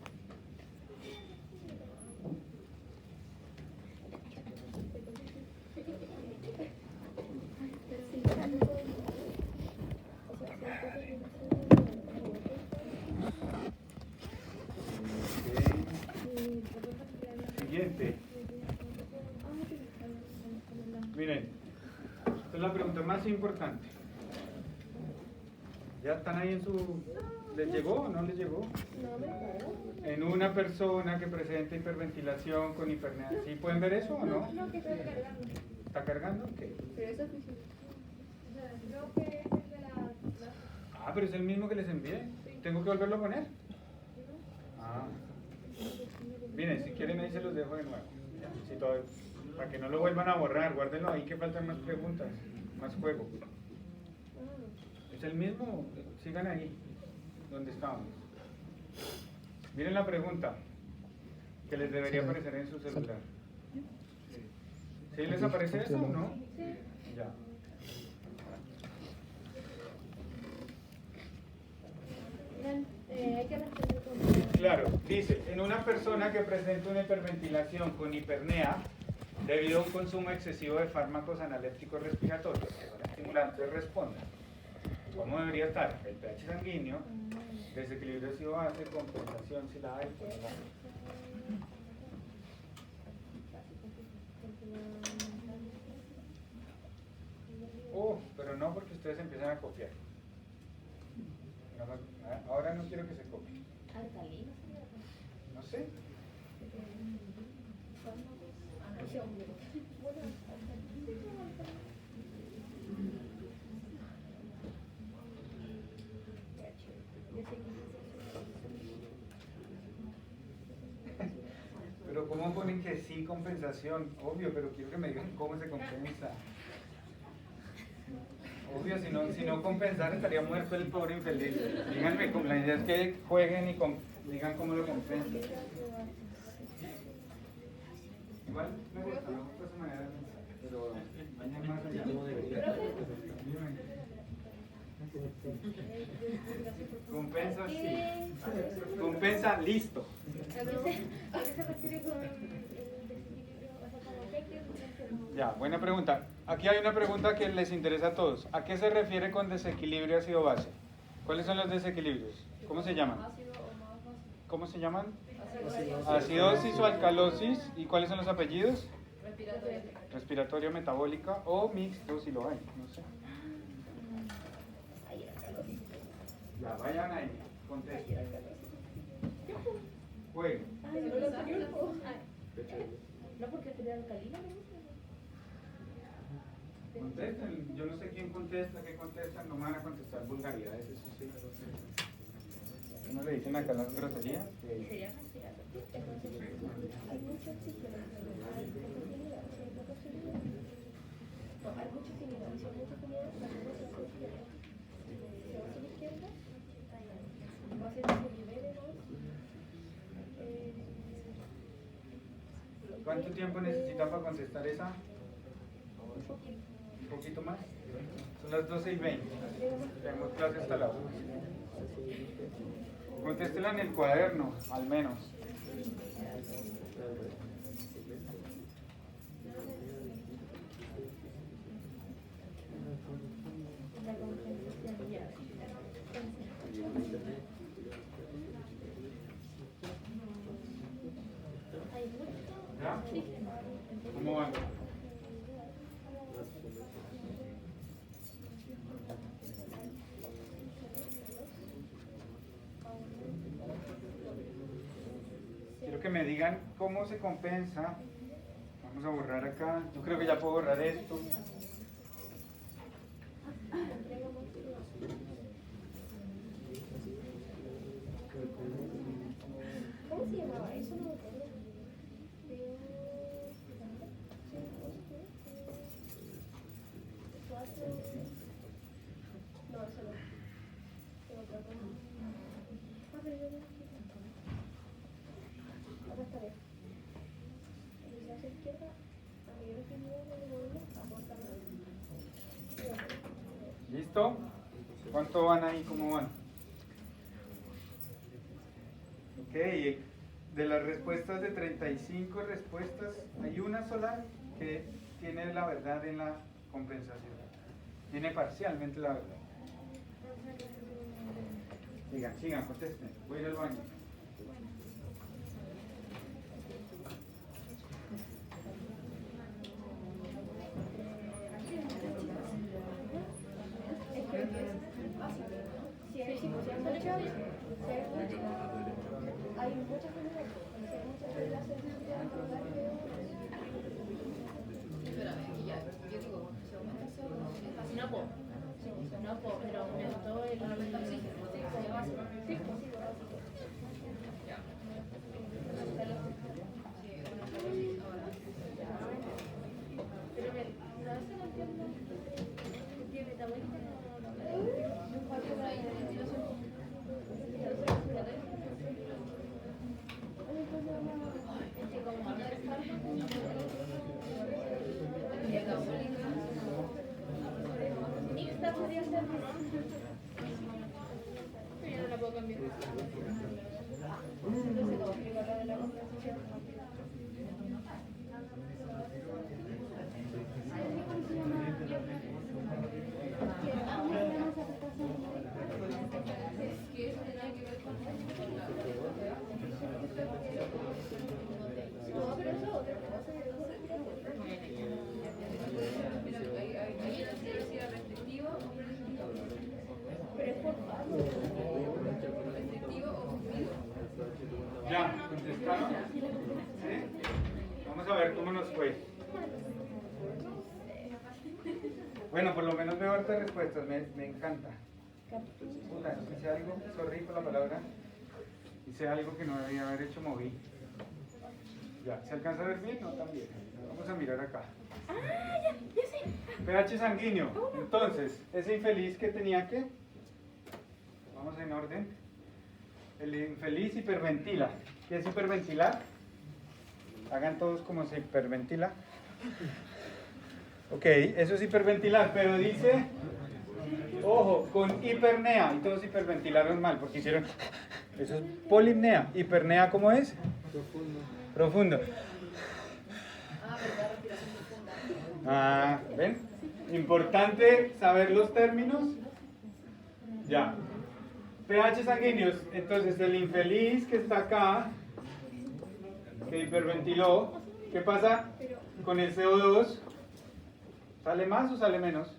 Siguiente. Miren, esta es la pregunta más importante. ¿Ya están ahí en su... ¿Les llegó o no les llegó? En una persona que presenta hiperventilación con hipernea. ¿Sí pueden ver eso o no? No, que está cargando. ¿Está cargando? ¿Qué? Pero eso es difícil. O sea, creo que es el de la... Ah, pero es el mismo que les envié. ¿Tengo que volverlo a poner? Ah. Miren, si quieren ahí se los dejo de nuevo. Si todo, para que no lo vuelvan a borrar, guárdenlo ahí que faltan más preguntas, más juego. Es el mismo, sigan ahí, donde estábamos. Miren la pregunta, que les debería aparecer en su celular. ¿Sí les aparece eso o no? Sí. Ya. Hay que responder con... Claro, dice, en una persona que presenta una hiperventilación con hipernea, debido a un consumo excesivo de fármacos analépticos respiratorios, que son estimulantes, responda. ¿Cómo debería estar? El pH sanguíneo, desequilibrio ácido base, compensación si la hay, pues la hay. Pero no porque ustedes empiezan a copiar. Ahora no quiero que se copie. ¿Alcalino? No sé. Pero ¿cómo ponen que sí compensación? Obvio, pero quiero que me digan cómo se compensa. Obvio, si no compensara estaría muerto el pobre infeliz. Díganme, la idea es que jueguen y digan cómo lo compensan. Igual me gusta, me gusta esa manera de pensar, pero vayan más allá. Compensa, sí. Compensa, listo. ¿A qué se refiere con el desequilibrio? O sea, como efecto. Ya, buena pregunta. Aquí hay una pregunta que les interesa a todos. ¿A qué se refiere con desequilibrio ácido-base? ¿Cuáles son los desequilibrios? ¿Cómo se llaman? ¿Cómo se llaman? Acidosis o alcalosis. ¿Y cuáles son los apellidos? Respiratoria metabólica o mixto si lo hay, no sé. Ya, vayan ahí, contesten. Jueguen. No, porque sería alcalino, Contesten, yo no sé quién contesta, qué contestan, no me van a contestar vulgaridades, eso sí. ¿No le dicen acá las groserías? Sería hay mucho oxígeno, hay oportunidad, hay poca oxígeno. No, hay mucha oxígeno, hay mucha comida, la comida se hace izquierda. Se va hacia la izquierda, va a ser que libere los... ¿Cuánto tiempo necesitan para contestar esa? Un poquito. ¿Un poquito más? Son las 12:20. Tenemos clase hasta la 1. Contéstela en el cuaderno, al menos. ¿Ya? ¿Cómo van? Quiero que me digan cómo se compensa. Vamos a borrar acá. Yo creo que ya puedo borrar esto. ¿Cómo se llamaba eso? No me acuerdo. No, eso no. Tengo otra cosa. Ah, pero yo no. Ahora está bien. ¿Listo? ¿Cuánto van ahí? ¿Cómo van? Ok, de las respuestas de 35 respuestas, hay una sola que tiene la verdad en la compensación. Tiene parcialmente la verdad. Sigan, contesten. Voy a ir al baño. Hay muchas comunidades, hay muchas relaciones de Espérame, aquí ya, yo digo, se aumenta solo, no puedo, pero aumentó el oxígeno, sería básico. Sí, básico. Ya. Pero me, ¿sabes que no entiendo? Tiene tamaño yo no la puedo cambiar. ¿Ya? ¿Contestaron? ¿Sí? Vamos a ver cómo nos fue. Bueno, por lo menos veo hartas respuestas, me encanta. Hice algo, sorry por la palabra, hice algo que no debía haber hecho, moví. Ya, ¿se alcanza a ver bien? No, también. Vamos a mirar acá. ya sé. pH sanguíneo. Entonces, ese infeliz que tenía que, vamos en orden. El infeliz hiperventila. ¿Qué es hiperventilar? Hagan todos como se hiperventila. Ok, eso es hiperventilar, pero dice, ojo, con hipernea, y todos hiperventilaron mal, porque hicieron, eso es polipnea. Hipernea, ¿cómo es? Profundo. Ah, ¿ven? Importante saber los términos. Ya. pH sanguíneos, entonces el infeliz que está acá, que hiperventiló, ¿qué pasa con el CO2? ¿Sale más o sale menos?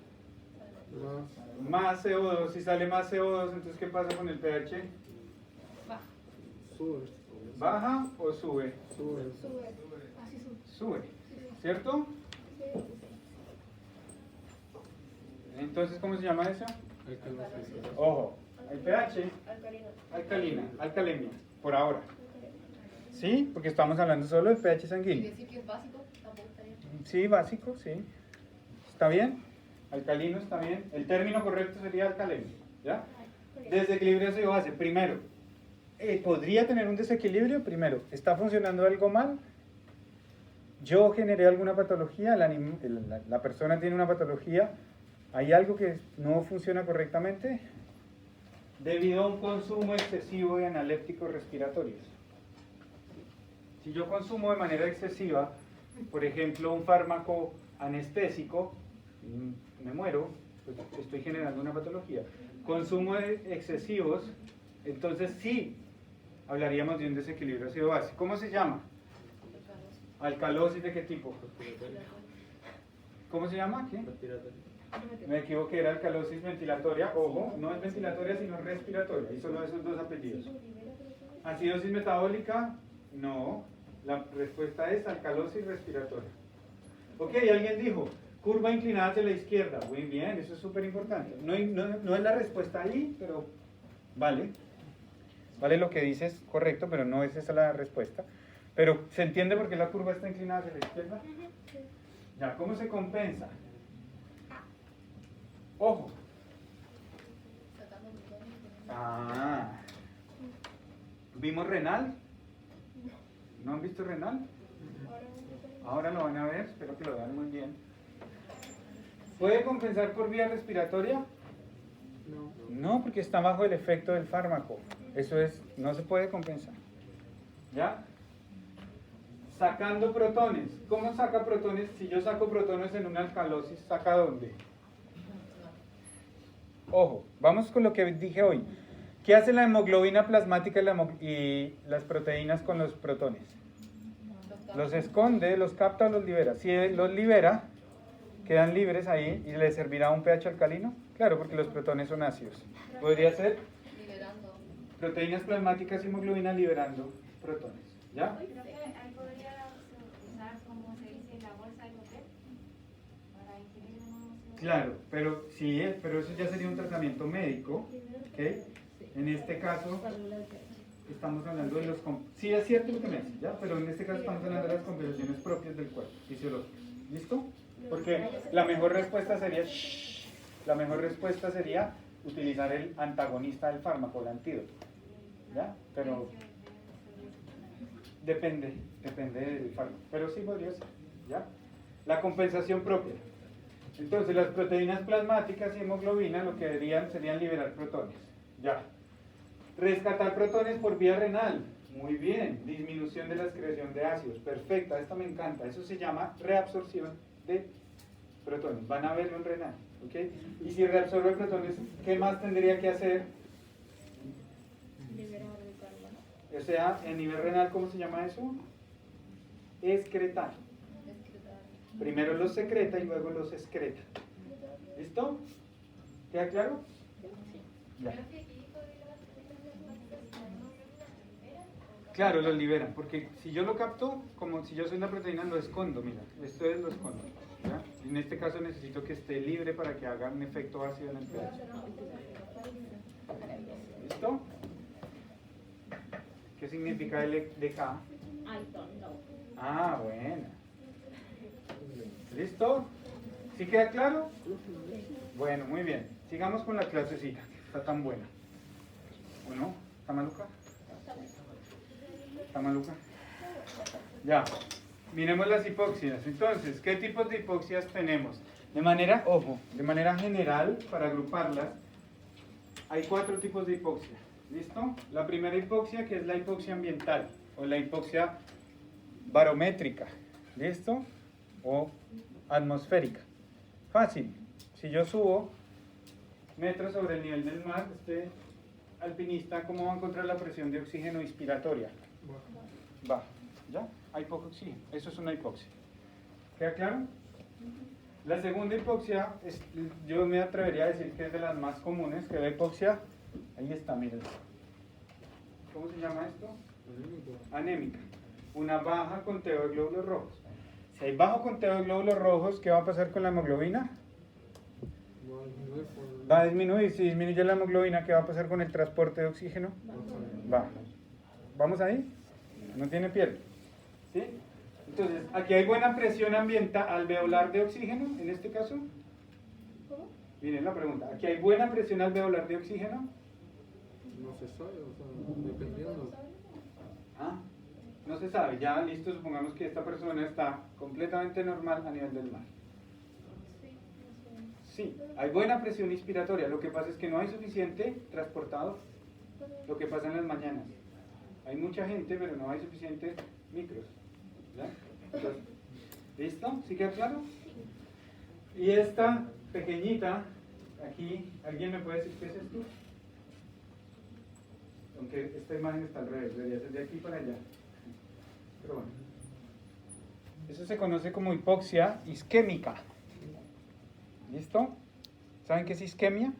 Más CO2, si sale más CO2, entonces ¿qué pasa con el pH? ¿Baja o sube? Sube, ¿cierto? Entonces, ¿cómo se llama eso? Ojo, el pH, alcalemia, por ahora. ¿Sí? Porque estamos hablando solo del pH sanguíneo. decir que es básico, tampoco está bien. Sí, básico, sí. ¿Está bien? Alcalino está bien. El término correcto sería alcalemia. ¿Ya? Desequilibrio ácido base. Primero, ¿podría tener un desequilibrio? Primero, ¿está funcionando algo mal? ¿Yo generé alguna patología? ¿La persona tiene una patología? ¿Hay algo que no funciona correctamente? Debido a un consumo excesivo de analépticos respiratorios. Si yo consumo de manera excesiva, por ejemplo, un fármaco anestésico, me muero, pues estoy generando una patología. Consumo de excesivos, entonces sí hablaríamos de un desequilibrio ácido base. ¿Cómo se llama? ¿Alcalosis de qué tipo? ¿Cómo se llama? ¿Qué? Me equivoqué, era alcalosis ventilatoria. Ojo, no es ventilatoria sino respiratoria, y solo esos dos apellidos. ¿Acidosis metabólica? No, la respuesta es alcalosis respiratoria. Ok, alguien dijo, curva inclinada hacia la izquierda. Muy bien, eso es súper importante. No es la respuesta ahí, pero vale. Vale, lo que dices correcto, pero no es esa la respuesta. Pero, ¿se entiende por qué la curva está inclinada hacia la izquierda? Ya, ¿cómo se compensa? Ojo. ¿Vimos renal? ¿No han visto renal? Ahora lo van a ver, espero que lo vean muy bien. ¿Puede compensar por vía respiratoria? No, porque está bajo el efecto del fármaco. Eso es, no se puede compensar. ¿Ya? Sacando protones. ¿Cómo saca protones? Si yo saco protones en una alcalosis, ¿saca dónde? Ojo, vamos con lo que dije hoy. ¿Qué hace la hemoglobina plasmática y las proteínas con los protones? Los esconde, los capta o los libera. Si los libera, quedan libres ahí y les servirá un pH alcalino. Claro, porque los protones son ácidos. Podría ser Liberando. proteínas plasmáticas y hemoglobina liberando protones. ¿Ya? Creo que ahí podría usar, como se dice, la bolsa de papel para ingerir de nuevo. Claro, pero sí, pero eso ya sería un tratamiento médico. ¿Ok? En este caso, estamos hablando de los... Sí, es cierto lo que me dices, ¿ya? Pero en este caso estamos hablando de las compensaciones propias del cuerpo, fisiológicas. ¿Listo? Porque la mejor respuesta sería... La mejor respuesta sería utilizar el antagonista del fármaco, el antídoto. ¿Ya? Pero depende del fármaco. Pero sí podría ser. ¿Ya? La compensación propia. Entonces, las proteínas plasmáticas y hemoglobina lo que serían liberar protones. Ya. Rescatar protones por vía renal. Muy bien. Disminución de la excreción de ácidos. Perfecta, esta me encanta. Eso se llama reabsorción de protones. Van a verlo en renal. ¿Ok? Y si reabsorbe protones, ¿qué más tendría que hacer? Liberar el carbono. O sea, en nivel renal, ¿cómo se llama eso? Excretar. Primero los secreta y luego los excreta. ¿Listo? ¿Queda claro? Ya. Claro, los liberan, porque si yo lo capto, como si yo soy una proteína, lo escondo, mira, esto es lo escondo. ¿Ya? En este caso necesito que esté libre para que haga un efecto ácido en el pH. ¿Listo? ¿Qué significa LDK? I don't know. Ah, bueno. ¿Listo? ¿Sí queda claro? Bueno, muy bien. Sigamos con la clasecita, que está tan buena. ¿O no? ¿Está maluca? ¿Está maluca? Ya. Miremos las hipoxias. Entonces, ¿qué tipos de hipoxias tenemos? De manera, ojo, de manera general, para agruparlas, hay 4 tipos de hipoxia. ¿Listo? La primera hipoxia, que es la hipoxia ambiental, o la hipoxia barométrica. ¿Listo? O atmosférica. Fácil. Si yo subo metros sobre el nivel del mar, este alpinista, ¿cómo va a encontrar la presión de oxígeno inspiratoria? Baja. ¿Ya? Hay poco oxígeno. Eso es una hipoxia. ¿Queda claro? La segunda hipoxia, yo me atrevería a decir que es de las más comunes, que es la hipoxia, ahí está, miren. ¿Cómo se llama esto? Anémica. Una baja conteo de glóbulos rojos. Si hay bajo conteo de glóbulos rojos, ¿qué va a pasar con la hemoglobina? Va a disminuir. Si disminuye la hemoglobina, ¿qué va a pasar con el transporte de oxígeno? Baja. ¿Vamos ahí? No tiene pierde. ¿Sí? Entonces, aquí hay buena presión ambiental alveolar de oxígeno, en este caso. ¿Cómo? Miren la pregunta. ¿Aquí hay buena presión alveolar de oxígeno? No se sabe, o sea, dependiendo. Ah, no se sabe. Ya, listo, supongamos que esta persona está completamente normal a nivel del mar. Sí, hay buena presión inspiratoria. Lo que pasa es que no hay suficiente transportador. Lo que pasa en las mañanas. Hay mucha gente, pero no hay suficientes micros. ¿Ya? Entonces, ¿listo? ¿Sí queda claro? Y esta pequeñita, aquí, ¿alguien me puede decir qué es esto? Aunque esta imagen está al revés, debería ser de aquí para allá. Pero bueno. Eso se conoce como hipoxia isquémica. ¿Listo? ¿Saben qué es isquemia?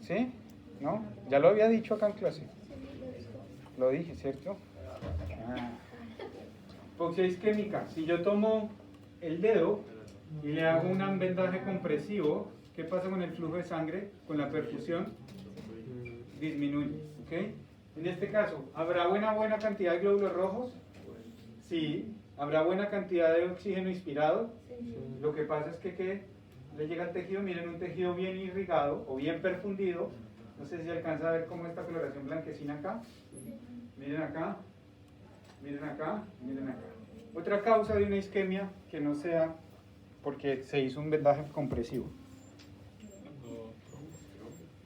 ¿Sí? ¿No? Ya lo había dicho acá en clase. Lo dije, ¿cierto? Ah. Hipoxia isquémica. Si yo tomo el dedo y le hago un vendaje compresivo, ¿qué pasa con el flujo de sangre? Con la perfusión, disminuye. ¿Ok? En este caso, ¿habrá buena cantidad de glóbulos rojos? Sí. ¿Habrá buena cantidad de oxígeno inspirado? Lo que pasa es que ¿qué le llega al tejido? Miren, un tejido bien irrigado o bien perfundido. No sé si alcanza a ver cómo esta coloración blanquecina acá. Miren acá, miren acá, miren acá. Otra causa de una isquemia que no sea porque se hizo un vendaje compresivo.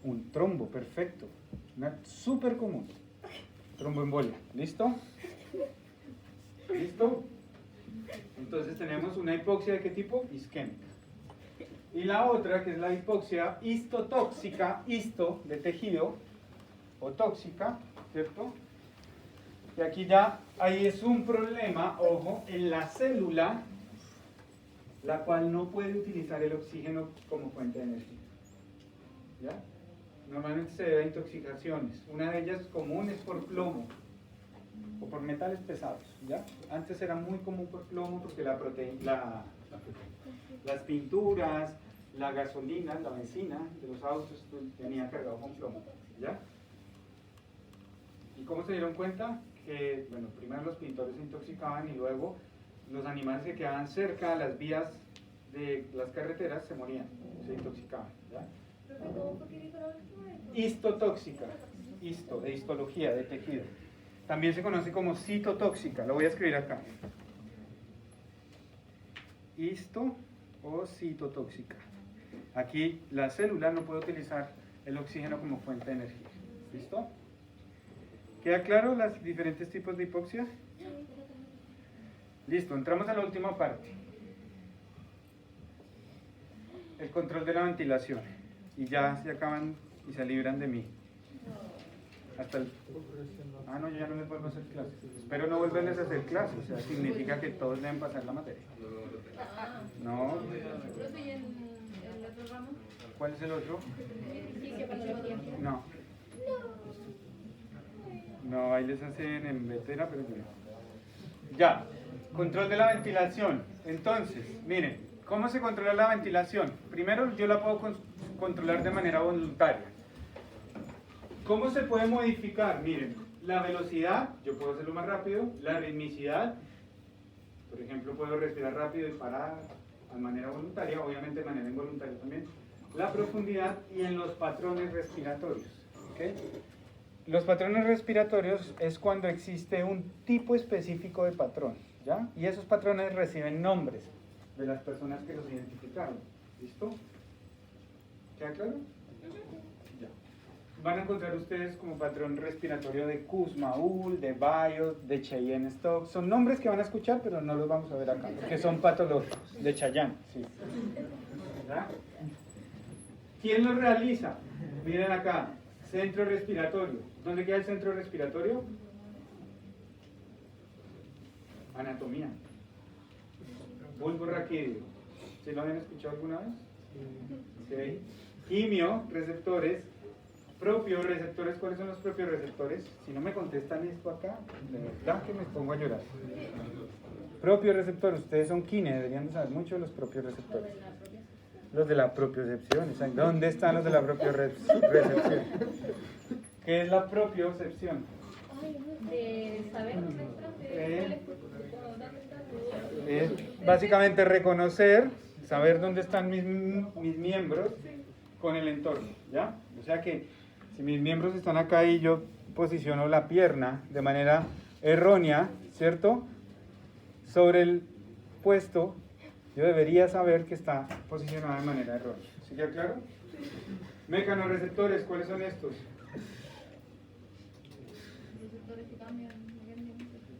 Un trombo, perfecto. Una súper común. Tromboembolia. ¿Listo? ¿Listo? Entonces tenemos una hipoxia de qué tipo? Isquémica. Y la otra, que es la hipoxia histotóxica, histo de tejido, o tóxica, ¿cierto? Y aquí ya, ahí es un problema, ojo, en la célula, la cual no puede utilizar el oxígeno como fuente de energía. ¿Ya? Normalmente se debe a intoxicaciones. Una de ellas común es por plomo o por metales pesados. ¿Ya? Antes era muy común por plomo porque las pinturas, la gasolina, la benzina de los autos venía cargado con plomo. ¿Ya? ¿Y cómo se dieron cuenta? Que, bueno, primero los pintores se intoxicaban y luego los animales que quedaban cerca a las vías de las carreteras se morían, se intoxicaban. ¿Ya? Histotóxica, histo, de histología, de tejido. También se conoce como citotóxica, lo voy a escribir acá. Histo o citotóxica. Aquí la célula no puede utilizar el oxígeno como fuente de energía. ¿Listo? ¿Queda claro los diferentes tipos de hipoxia? Listo, entramos a la última parte. El control de la ventilación. Y ya se acaban y se libran de mí. Hasta el... Ah, no, yo ya no les vuelvo a hacer clases. Espero no volverles a hacer clases. O sea, significa que todos deben pasar la materia. No. ¿Cuál es el otro? No. No, ahí les hacen en vetera, pero yo no. Ya, control de la ventilación. Entonces, miren, ¿cómo se controla la ventilación? Primero, yo la puedo controlar de manera voluntaria. ¿Cómo se puede modificar? Miren, la velocidad, yo puedo hacerlo más rápido. La ritmicidad, por ejemplo, puedo respirar rápido y parar de manera voluntaria, obviamente de manera involuntaria también. La profundidad y en los patrones respiratorios. ¿Okay? Los patrones respiratorios es cuando existe un tipo específico de patrón, ¿ya? Y esos patrones reciben nombres de las personas que los identificaron. ¿Listo? ¿Queda claro? Ya. Van a encontrar ustedes como patrón respiratorio de Kussmaul, de Biot, de Cheyenne-Stokes. Son nombres que van a escuchar, pero no los vamos a ver acá, porque son patológicos. De Chayanne, sí. ¿Ya? ¿Quién los realiza? Miren acá. Centro respiratorio. ¿Dónde queda el centro respiratorio? Anatomía. Bulbo raquídeo. ¿Sí lo habían escuchado alguna vez? Okay. Quimio, receptores. Propios receptores. ¿Cuáles son los propios receptores? Si no me contestan esto acá, de verdad que me pongo a llorar. Propios receptores. Ustedes son kine, deberían de saber mucho de los propios receptores. Los de la propiocepción. ¿Dónde están los de la propiocepción? ¿Qué es la propiocepción? De saber Es básicamente reconocer, saber dónde están mis miembros con el entorno, ¿ya? O sea que si mis miembros están acá y yo posiciono la pierna de manera errónea, ¿cierto? Sobre el puesto, yo debería saber que está posicionada de manera errónea. ¿Sí queda claro? Mecanorreceptores, ¿cuáles son estos?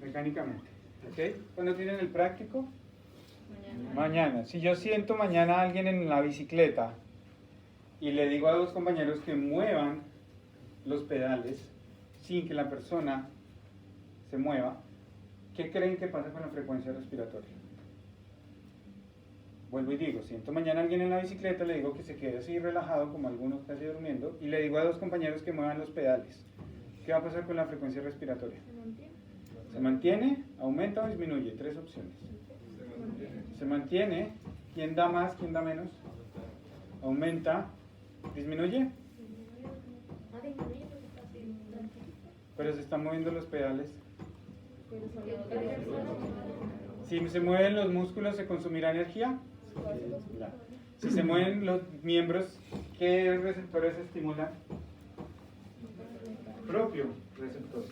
Mecánicamente. ¿Ok? ¿Cuándo tienen el práctico? Mañana. Si yo siento mañana a alguien en la bicicleta y le digo a dos compañeros que muevan los pedales sin que la persona se mueva, ¿qué creen que pasa con la frecuencia respiratoria? Vuelvo y digo, siento mañana a alguien en la bicicleta, le digo que se quede así relajado como algunos casi durmiendo y le digo a dos compañeros que muevan los pedales. ¿Qué va a pasar con la frecuencia respiratoria? ¿Se mantiene? ¿Aumenta o disminuye? Tres opciones. ¿Se mantiene? ¿Quién da más? ¿Quién da menos? ¿Aumenta? ¿Disminuye? Pero se están moviendo los pedales. Si se mueven los músculos, ¿se consumirá energía? Claro. Si se mueven los miembros, ¿qué receptores se estimulan? Propio receptor.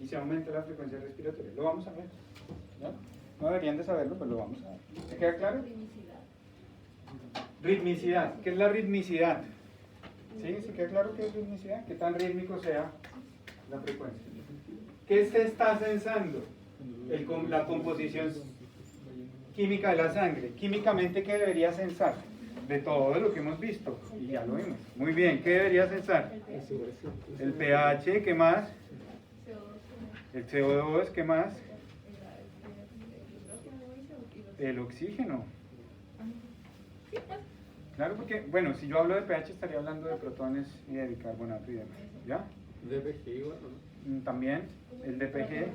Y se aumenta la frecuencia respiratoria. Lo vamos a ver. ¿No? No deberían de saberlo, pero lo vamos a ver. ¿Me queda claro? Ritmicidad. ¿Qué es la ritmicidad? ¿Sí? ¿Sí queda claro qué es ritmicidad? ¿Qué tan rítmico sea la frecuencia? ¿Qué se está censando? La composición química de la sangre. Químicamente, ¿qué debería censar? De todo lo que hemos visto. Y ya lo vimos. Muy bien, ¿qué debería censar? El pH, ¿qué más? El CO2, ¿qué más? El oxígeno. Claro, porque, bueno, si yo hablo de pH estaría hablando de protones y de bicarbonato y demás. ¿Ya? DPG igual, ¿no? También, el DPG.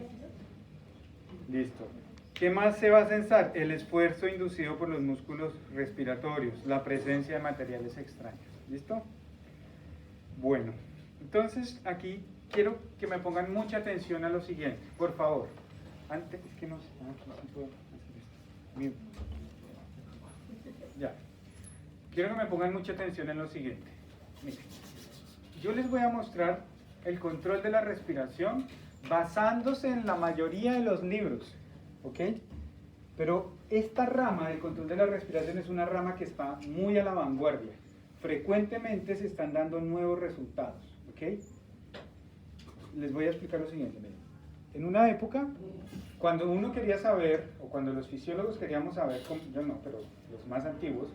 Listo. ¿Qué más se va a censar? El esfuerzo inducido por los músculos respiratorios, la presencia de materiales extraños. ¿Listo? Bueno, entonces aquí quiero que me pongan mucha atención a lo siguiente, por favor. Antes, es que no sé, aquí sí puedo hacer esto. Bien. Ya. Quiero que me pongan mucha atención en lo siguiente. Miren, yo les voy a mostrar el control de la respiración basándose en la mayoría de los libros, ¿ok? Pero esta rama del control de la respiración es una rama que está muy a la vanguardia. Frecuentemente se están dando nuevos resultados, ¿ok? Les voy a explicar lo siguiente. Miren. En una época, cuando uno quería saber, o cuando los fisiólogos queríamos saber, yo no, pero los más antiguos,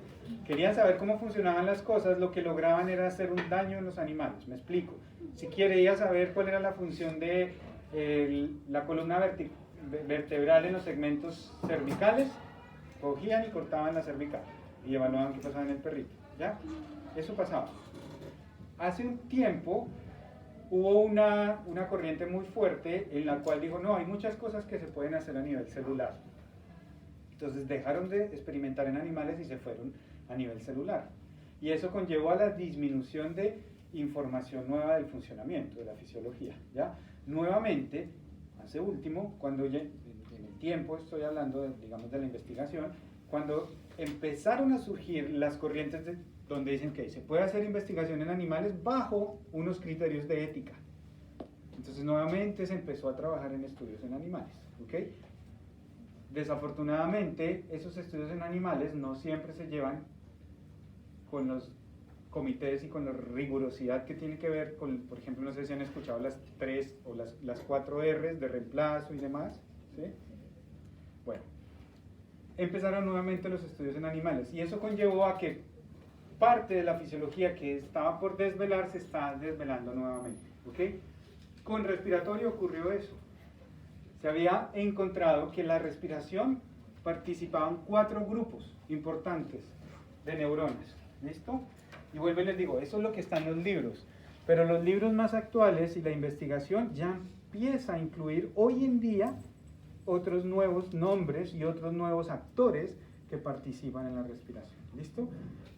querían saber cómo funcionaban las cosas, lo que lograban era hacer un daño en los animales. Me explico. Si quería saber cuál era la función de la columna vertebral en los segmentos cervicales, cogían y cortaban la cervical y evaluaban qué pasaba en el perrito. ¿Ya? Eso pasaba. Hace un tiempo hubo una corriente muy fuerte en la cual dijo, no, hay muchas cosas que se pueden hacer a nivel celular. Entonces dejaron de experimentar en animales y se fueron a nivel celular. Y eso conllevó a la disminución de información nueva del funcionamiento, de la fisiología. ¿Ya? Nuevamente, hace último, cuando en el tiempo, estoy hablando, digamos, de la investigación, cuando empezaron a surgir las corrientes donde dicen que se puede hacer investigación en animales bajo unos criterios de ética. Entonces nuevamente se empezó a trabajar en estudios en animales. ¿Ok? Desafortunadamente esos estudios en animales no siempre se llevan con los comités y con la rigurosidad que tiene que ver con, por ejemplo, no sé si han escuchado las 3 o las 4 R's de reemplazo y demás. ¿Sí? Bueno, empezaron nuevamente los estudios en animales y eso conllevó a que parte de la fisiología que estaba por desvelar se está desvelando nuevamente. ¿Ok? Con respiratorio ocurrió eso. Se había encontrado que la respiración participaban 4 grupos importantes de neuronas. ¿Listo? Y vuelvo y les digo, eso es lo que está en los libros. Pero los libros más actuales y la investigación ya empieza a incluir hoy en día otros nuevos nombres y otros nuevos actores que participan en la respiración. ¿Listo?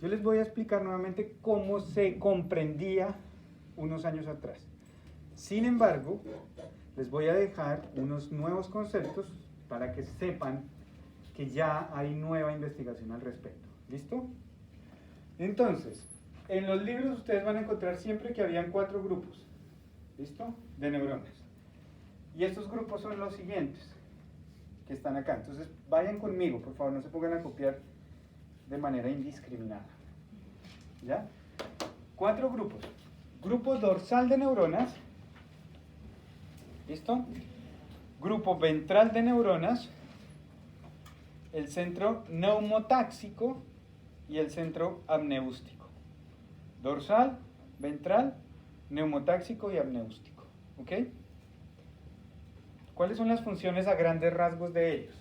Yo les voy a explicar nuevamente cómo se comprendía unos años atrás. Sin embargo, les voy a dejar unos nuevos conceptos para que sepan que ya hay nueva investigación al respecto. ¿Listo? Entonces, en los libros ustedes van a encontrar siempre que habían 4 grupos, ¿listo? De neuronas. Y estos grupos son los siguientes, que están acá. Entonces, vayan conmigo, por favor, no se pongan a copiar de manera indiscriminada. ¿Ya? 4 grupos. Grupo dorsal de neuronas, ¿listo? Grupo ventral de neuronas, el centro neumotáxico y el centro amneústico. Dorsal, ventral, neumotáxico y amneústico. ¿Ok? ¿Cuáles son las funciones a grandes rasgos de ellos?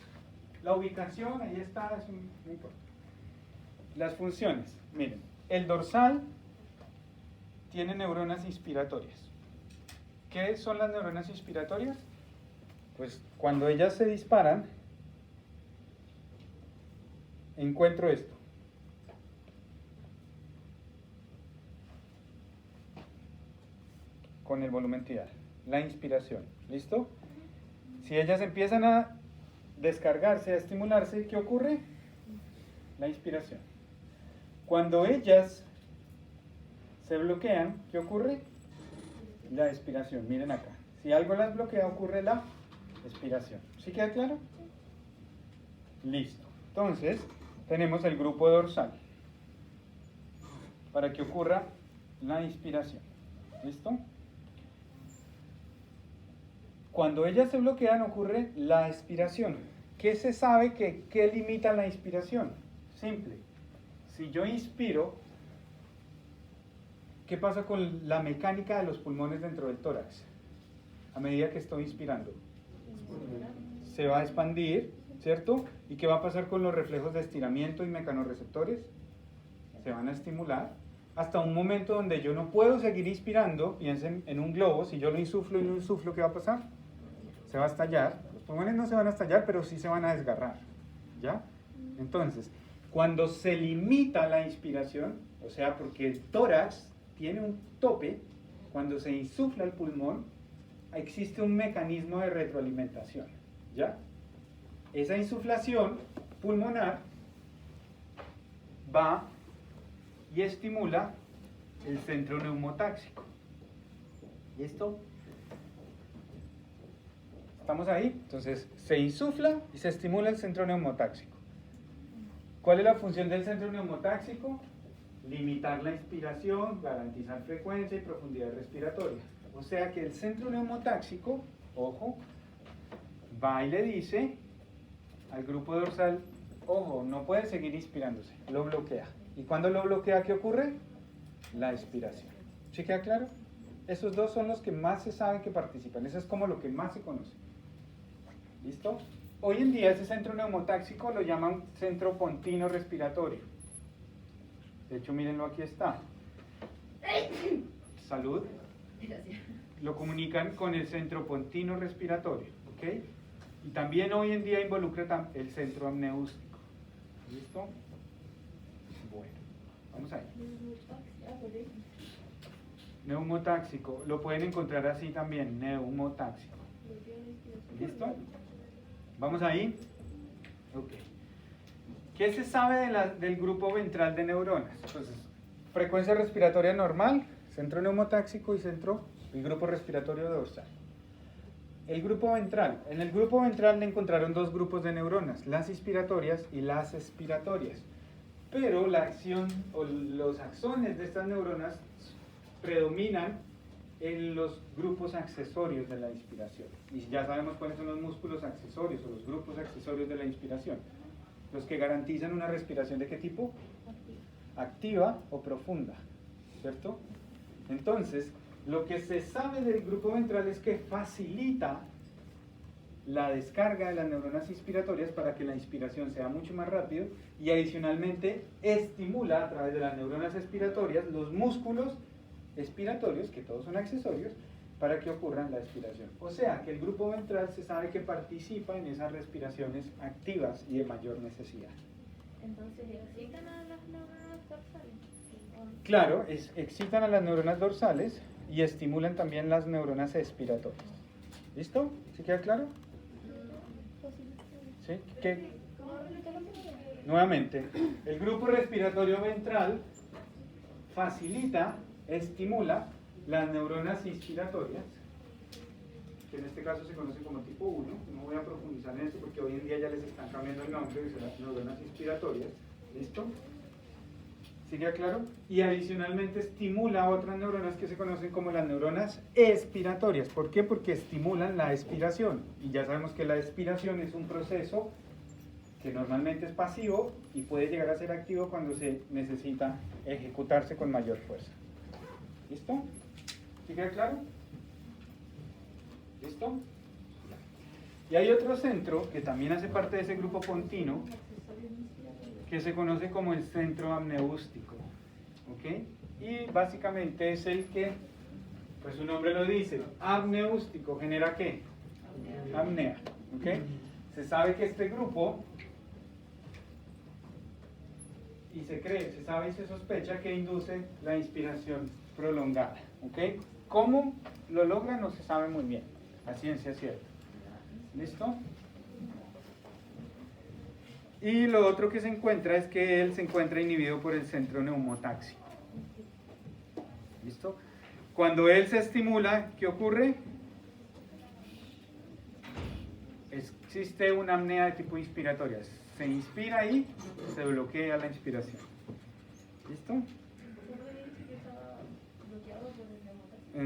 La ubicación, ahí está, no importa. Las funciones, miren, el dorsal tiene neuronas inspiratorias. ¿Qué son las neuronas inspiratorias? Pues cuando ellas se disparan, encuentro esto. Con el volumen tidal, la inspiración. ¿Listo? Si ellas empiezan a descargarse, a estimularse, ¿qué ocurre? La inspiración. Cuando ellas se bloquean, ¿qué ocurre? La expiración. Miren acá. Si algo las bloquea, ocurre la expiración. ¿Sí queda claro? Listo. Entonces, tenemos el grupo dorsal. Para que ocurra la inspiración. ¿Listo? Cuando ellas se bloquean ocurre la expiración. ¿Qué se sabe que limita la inspiración? Simple. Si yo inspiro, ¿qué pasa con la mecánica de los pulmones dentro del tórax? A medida que estoy inspirando, se va a expandir, ¿cierto? ¿Y qué va a pasar con los reflejos de estiramiento y mecanorreceptores? Se van a estimular hasta un momento donde yo no puedo seguir inspirando. Piensen en un globo, si yo lo insuflo y lo insuflo, ¿qué va a pasar? Se va a estallar. Los pulmones no se van a estallar, pero sí se van a desgarrar, ¿ya? Entonces, cuando se limita la inspiración, o sea, porque el tórax tiene un tope, cuando se insufla el pulmón, existe un mecanismo de retroalimentación, ¿ya? Esa insuflación pulmonar va y estimula el centro neumotáxico. ¿Listo? ¿Estamos ahí? Entonces, se insufla y se estimula el centro neumotáxico. ¿Cuál es la función del centro neumotáxico? Limitar la inspiración, garantizar frecuencia y profundidad respiratoria. O sea que el centro neumotáxico, ojo, va y le dice al grupo dorsal, ojo, no puede seguir inspirándose, lo bloquea. ¿Y cuando lo bloquea, qué ocurre? La expiración. ¿Sí queda claro? Esos dos son los que más se sabe que participan, eso es como lo que más se conoce. ¿Listo? Hoy en día ese centro neumotáxico lo llaman centro pontino respiratorio. De hecho, mírenlo, aquí está. Salud. Gracias. Lo comunican con el centro pontino respiratorio, ¿ok? Y también hoy en día involucra el centro amneústico. ¿Listo? Bueno, vamos ahí. Neumotáxico, lo pueden encontrar así también, neumotáxico. ¿Listo? ¿Vamos ahí? Ok. ¿Qué se sabe del grupo ventral de neuronas? Entonces, frecuencia respiratoria normal, centro neumotáxico y grupo respiratorio dorsal. El grupo ventral. En el grupo ventral le encontraron dos grupos de neuronas, las inspiratorias y las expiratorias. Pero la acción o los axones de estas neuronas predominan en los grupos accesorios de la inspiración. Y ya sabemos cuáles son los músculos accesorios o los grupos accesorios de la inspiración. Los que garantizan una respiración ¿de qué tipo? Activa o profunda, ¿cierto? Entonces, lo que se sabe del grupo ventral es que facilita la descarga de las neuronas inspiratorias para que la inspiración sea mucho más rápido y adicionalmente estimula a través de las neuronas expiratorias los músculos expiratorios, que todos son accesorios, para que ocurra la expiración. O sea, que el grupo ventral se sabe que participa en esas respiraciones activas y de mayor necesidad. Entonces, ¿excitan a las neuronas dorsales? Claro, excitan a las neuronas dorsales y estimulan también las neuronas expiratorias. ¿Listo? ¿Sí queda claro? ¿Sí? ¿Qué? Nuevamente, el grupo respiratorio ventral facilita, estimula las neuronas inspiratorias, que en este caso se conocen como tipo 1, no voy a profundizar en eso porque hoy en día ya les están cambiando el nombre, son las neuronas inspiratorias. ¿Listo? ¿Sí queda claro? Y adicionalmente estimula otras neuronas que se conocen como las neuronas expiratorias. ¿Por qué? Porque estimulan la expiración. Y ya sabemos que la expiración es un proceso que normalmente es pasivo y puede llegar a ser activo cuando se necesita ejecutarse con mayor fuerza. ¿Listo? ¿Sí queda claro? ¿Listo? Y hay otro centro que también hace parte de ese grupo pontino que se conoce como el centro amneústico, ¿ok? Y básicamente es el que, pues su nombre lo dice, amneústico, ¿genera qué? Apnea, ¿ok? Se sabe que este grupo, y se sabe y se sospecha que induce la inspiración prolongada, ¿ok? ¿Cómo lo logra? No se sabe muy bien, a ciencia cierta. ¿Listo? Y lo otro que se encuentra es que él se encuentra inhibido por el centro neumotáxico. ¿Listo? Cuando él se estimula, ¿qué ocurre? Existe una apnea de tipo inspiratoria. Se inspira y se bloquea la inspiración. ¿Listo?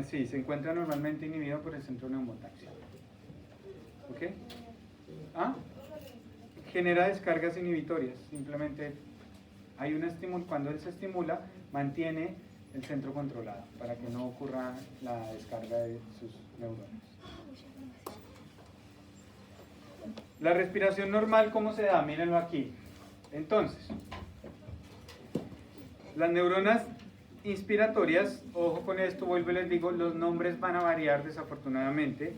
Sí, se encuentra normalmente inhibido por el centro neumotáxico. ¿Ok? ¿Ah? Genera descargas inhibitorias. Simplemente hay un estímulo. Cuando él se estimula, mantiene el centro controlado para que no ocurra la descarga de sus neuronas. La respiración normal, ¿cómo se da? Mírenlo aquí. Entonces, las neuronas inspiratorias, ojo con esto, vuelvo y les digo, los nombres van a variar desafortunadamente.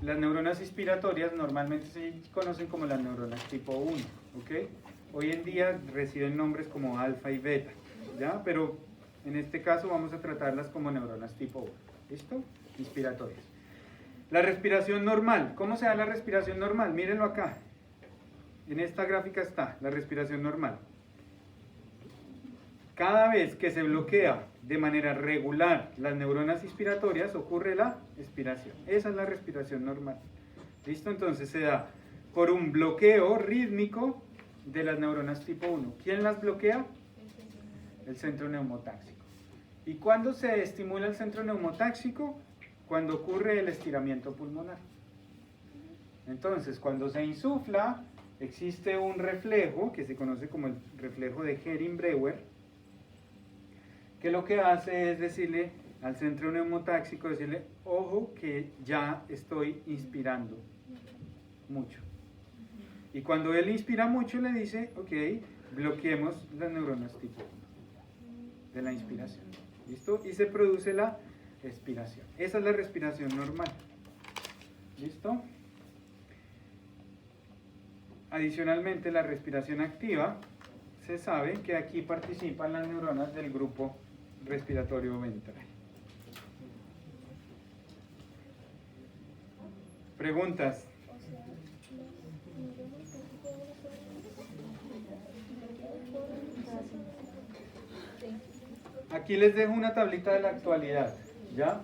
Las neuronas inspiratorias normalmente se conocen como las neuronas tipo 1, ¿ok? Hoy en día reciben nombres como alfa y beta, ¿ya? Pero en este caso vamos a tratarlas como neuronas tipo 1, ¿listo? Inspiratorias. La respiración normal, ¿cómo se da la respiración normal? Mírenlo acá, en esta gráfica está la respiración normal. Cada vez que se bloquea de manera regular las neuronas inspiratorias, ocurre la expiración. Esa es la respiración normal. ¿Listo? Entonces se da por un bloqueo rítmico de las neuronas tipo 1. ¿Quién las bloquea? El centro neumotáxico. ¿Y cuándo se estimula el centro neumotáxico? Cuando ocurre el estiramiento pulmonar. Entonces, cuando se insufla, existe un reflejo que se conoce como el reflejo de Hering-Breuer, que lo que hace es decirle al centro neumotáxico, decirle, ojo que ya estoy inspirando mucho. Y cuando él inspira mucho le dice, ok, bloqueemos las neuronas tipo 1 de la inspiración. ¿Listo? Y se produce la expiración. Esa es la respiración normal. ¿Listo? Adicionalmente, la respiración activa, se sabe que aquí participan las neuronas del grupo respiratorio ventral. Preguntas. O sea, las neuronas que tipo 1 son Aquí les dejo una tablita de la actualidad, ¿ya?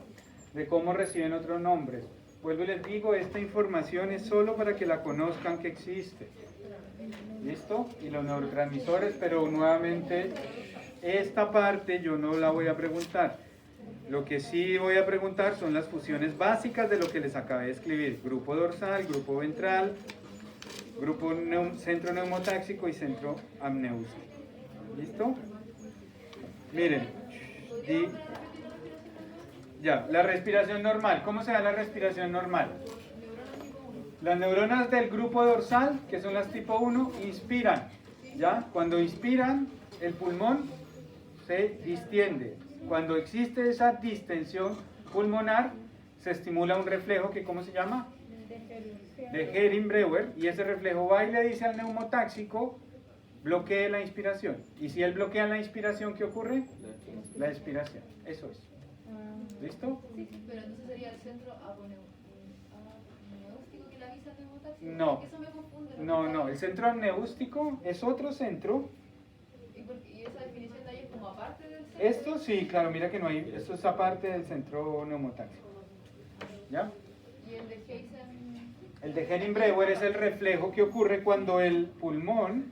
De cómo reciben otros nombres. Vuelvo y les digo, esta información es solo para que la conozcan que existe. ¿Listo? Y los neurotransmisores, pero nuevamente esta parte yo no la voy a preguntar. Lo que sí voy a preguntar son las funciones básicas de lo que les acabé de escribir. Grupo dorsal, grupo ventral, grupo centro neumotáxico y centro amnéusico. ¿Listo? Miren. Ya, la respiración normal. ¿Cómo se da la respiración normal? Las neuronas del grupo dorsal, que son las tipo 1, inspiran. ¿Ya? Cuando inspiran, el pulmón se distiende. Cuando existe esa distensión pulmonar, se estimula un reflejo que, ¿cómo se llama? De Hering-Breuer, y ese reflejo va y le dice al neumotáxico, bloquee la inspiración. Y si él bloquea la inspiración, ¿qué ocurre? La expiración. Eso es. ¿Listo? Sí, pero entonces sería el centro aponeústico que le avisa al neumotáxico. No. Porque eso me confunde. No, el centro amnéustico es otro centro. ¿Y esa definición de ahí es como aparte del centro? Esto sí, claro, mira que no hay, esto es aparte del centro neumotáxico. ¿Ya? Y el de Heisen. El de Hering-Breuer es el reflejo que ocurre cuando el pulmón...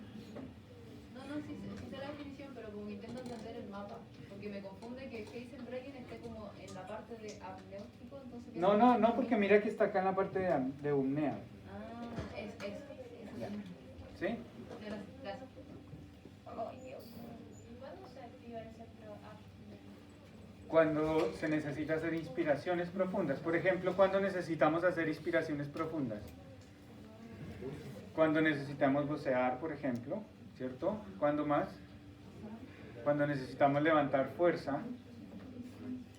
No, sí sé la definición, pero como intento entender el mapa. Porque me confunde que Heisenberg esté como en la parte de amnéustico, entonces... No, porque mira que está acá en la parte de apnea. Es ya. ¿Sí? Gracias. ¿Cuándo se activa el centro apneo? Cuando se necesita hacer inspiraciones profundas. Por ejemplo, cuando necesitamos hacer inspiraciones profundas. Cuando necesitamos bucear, por ejemplo, ¿cierto? ¿Cuándo más? Cuando necesitamos levantar fuerza.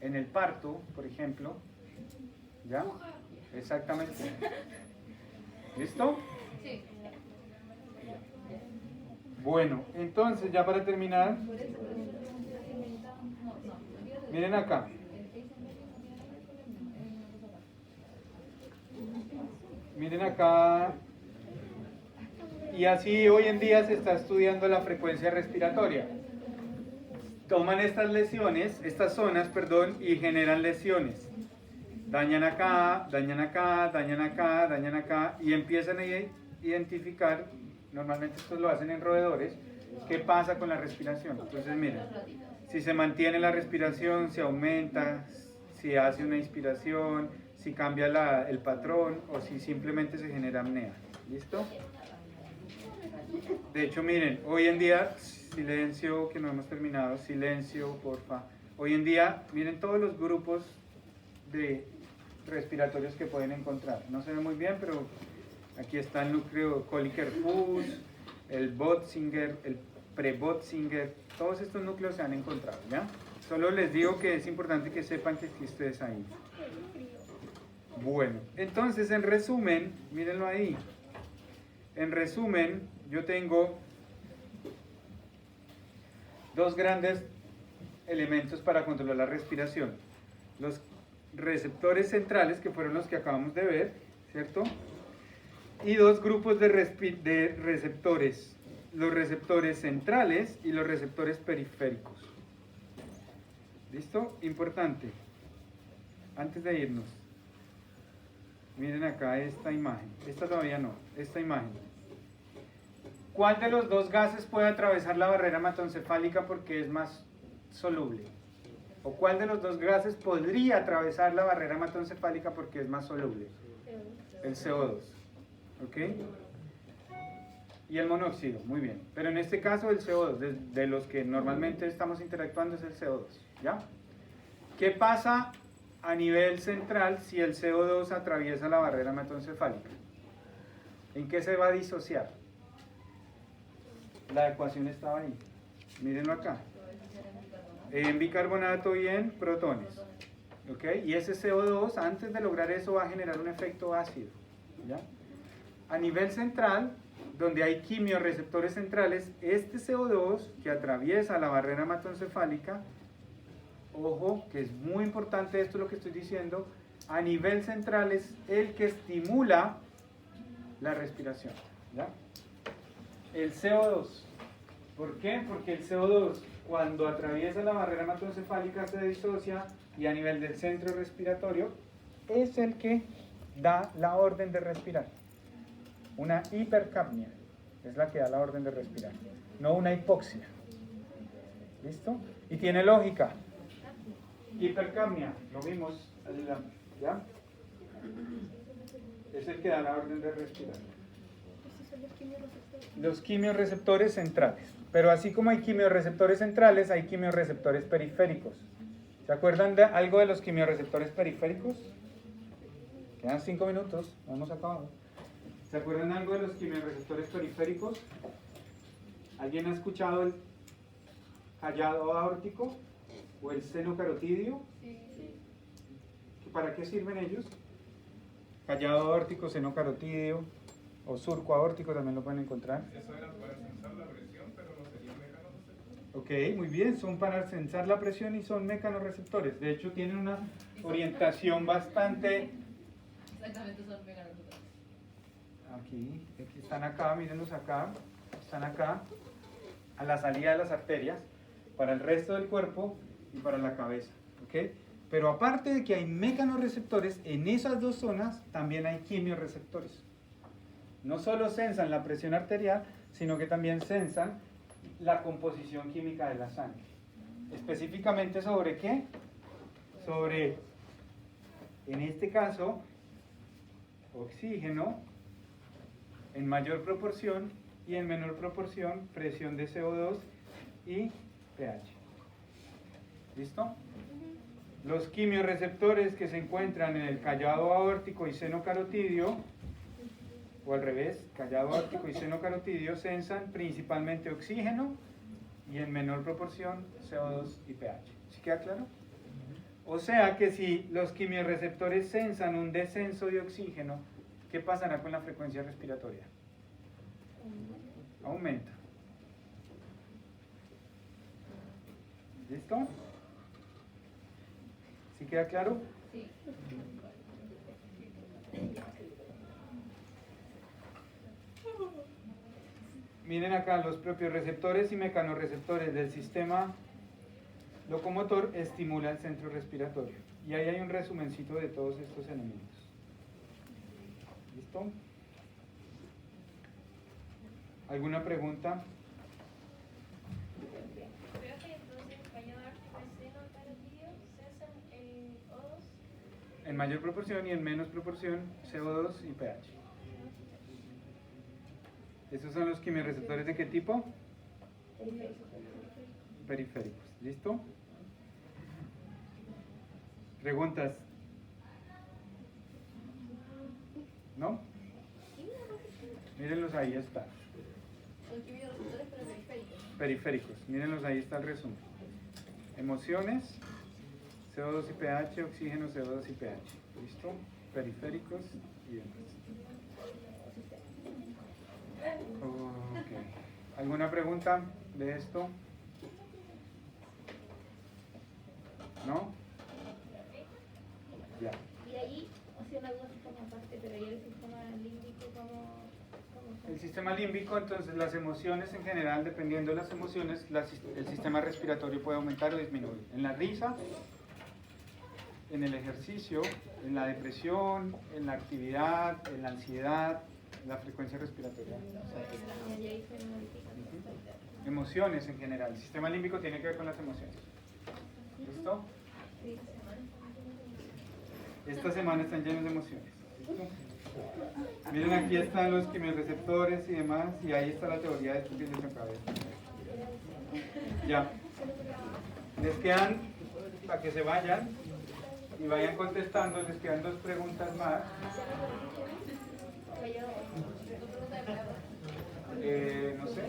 En el parto, por ejemplo. ¿Ya? Exactamente. ¿Listo? Sí. Bueno, entonces ya para terminar, miren acá. Miren acá. Y así hoy en día se está estudiando la frecuencia respiratoria. Toman estas lesiones, estas zonas, perdón, y generan lesiones. Dañan acá, dañan acá, dañan acá, dañan acá, y empiezan a identificar, normalmente esto lo hacen en roedores, qué pasa con la respiración. Entonces miren, si se mantiene la respiración, si aumenta, si hace una inspiración, si cambia el patrón o si simplemente se genera apnea. ¿Listo? De hecho, miren, hoy en día, silencio, que no hemos terminado, silencio, porfa. Hoy en día, miren todos los grupos de respiratorios que pueden encontrar. No se ve muy bien, pero aquí está el núcleo Kolliker-Fuss, el Botzinger, el pre-Botzinger, todos estos núcleos se han encontrado, ¿ya? Solo les digo que es importante que sepan que ustedes ahí. Bueno, entonces en resumen, mírenlo ahí. En resumen, yo tengo dos grandes elementos para controlar la respiración. Los receptores centrales, que fueron los que acabamos de ver, ¿cierto? Y dos grupos de receptores, los receptores centrales y los receptores periféricos. ¿Listo? Importante. Antes de irnos, miren acá esta imagen. Esta todavía no, esta imagen. ¿Cuál de los dos gases puede atravesar la barrera hematoencefálica porque es más soluble? ¿O cuál de los dos gases podría atravesar la barrera hematoencefálica porque es más soluble? El CO2. ¿Ok? Y el monóxido, muy bien. Pero en este caso el CO2, de los que normalmente estamos interactuando, es el CO2. ¿Ya? ¿Qué pasa a nivel central si el CO2 atraviesa la barrera hematoencefálica? ¿En qué se va a disociar? La ecuación estaba ahí. Mírenlo acá. En bicarbonato y en protones. ¿Ok? Y ese CO2, antes de lograr eso, va a generar un efecto ácido. ¿Ya? A nivel central, donde hay quimiorreceptores centrales, este CO2 que atraviesa la barrera hematoencefálica, ojo, que es muy importante esto lo que estoy diciendo, a nivel central es el que estimula la respiración. ¿Ya? El CO2. ¿Por qué? Porque el CO2, cuando atraviesa la barrera hematoencefálica, se disocia y a nivel del centro respiratorio es el que da la orden de respirar. Una hipercapnia es la que da la orden de respirar, no una hipoxia. ¿Listo? Y tiene lógica. Hipercapnia, lo vimos, ¿ya? Es el que da la orden de respirar. Los quimiorreceptores centrales. Pero así como hay quimiorreceptores centrales, hay quimiorreceptores periféricos. ¿Se acuerdan de algo de los quimiorreceptores periféricos? Quedan 5 minutos, no hemos acabado. ¿Se acuerdan algo de los quimiorreceptores periféricos? ¿Alguien ha escuchado el callado aórtico o el seno carotidio? ¿Para qué sirven ellos? Callado aórtico, seno carotidio o surco aórtico también lo pueden encontrar. Eso era para sensar la presión, pero no sería mecanorreceptor. Ok, muy bien, son para sensar la presión y son mecanorreceptores. De hecho, tienen una orientación bastante... Exactamente, son mecanorreceptores. Aquí están acá, mírenlos acá, están acá, a la salida de las arterias, para el resto del cuerpo y para la cabeza. ¿Ok? Pero aparte de que hay mecanorreceptores, en esas dos zonas también hay quimiorreceptores. No solo sensan la presión arterial, sino que también sensan la composición química de la sangre. Específicamente sobre qué? Sobre, en este caso, oxígeno en mayor proporción y en menor proporción presión de CO2 y pH. ¿Listo? Los quimiorreceptores que se encuentran en el callado aórtico y seno carotidio, o al revés, callado aórtico y seno carotidio, sensan principalmente oxígeno y en menor proporción CO2 y pH. ¿Sí queda claro? O sea que si los quimiorreceptores sensan un descenso de oxígeno, ¿qué pasará con la frecuencia respiratoria? Aumenta. ¿Listo? ¿Sí queda claro? Sí. Miren acá, los propios receptores y mecanorreceptores del sistema locomotor estimulan el centro respiratorio. Y ahí hay un resumencito de todos estos elementos. ¿Listo? ¿Alguna pregunta? Creo que entonces callado en mayor proporción y en menos proporción CO2 y pH. ¿Estos son los quimiorreceptores de qué tipo? Periféricos. ¿Listo? ¿Preguntas? ¿No? Mírenlos, ahí está. Son quimiorreceptores pero periféricos. Periféricos. Mírenlos, ahí está el resumen. Emociones, CO2 y pH, oxígeno, CO2 y pH. ¿Listo? Periféricos y demás. Ok. ¿Alguna pregunta de esto? ¿No? Ya. Y ahí, o sea, una duda así como aparte, pero ahí el sistema límbico, ¿cómo El sistema límbico, entonces las emociones en general, dependiendo de las emociones, el sistema respiratorio puede aumentar o disminuir. En la risa, en el ejercicio, en la depresión, en la actividad, en la ansiedad, la frecuencia respiratoria. Y ahí se modifica? Emociones en general. El sistema límbico tiene que ver con las emociones. ¿Listo? Esta semana están llenos de emociones. ¿Listo? Miren, aquí están los quimiorreceptores y demás, y ahí está la teoría de estos que les acabé. Ya. Les quedan, para que se vayan y vayan contestando, les quedan 2 preguntas más. No sé.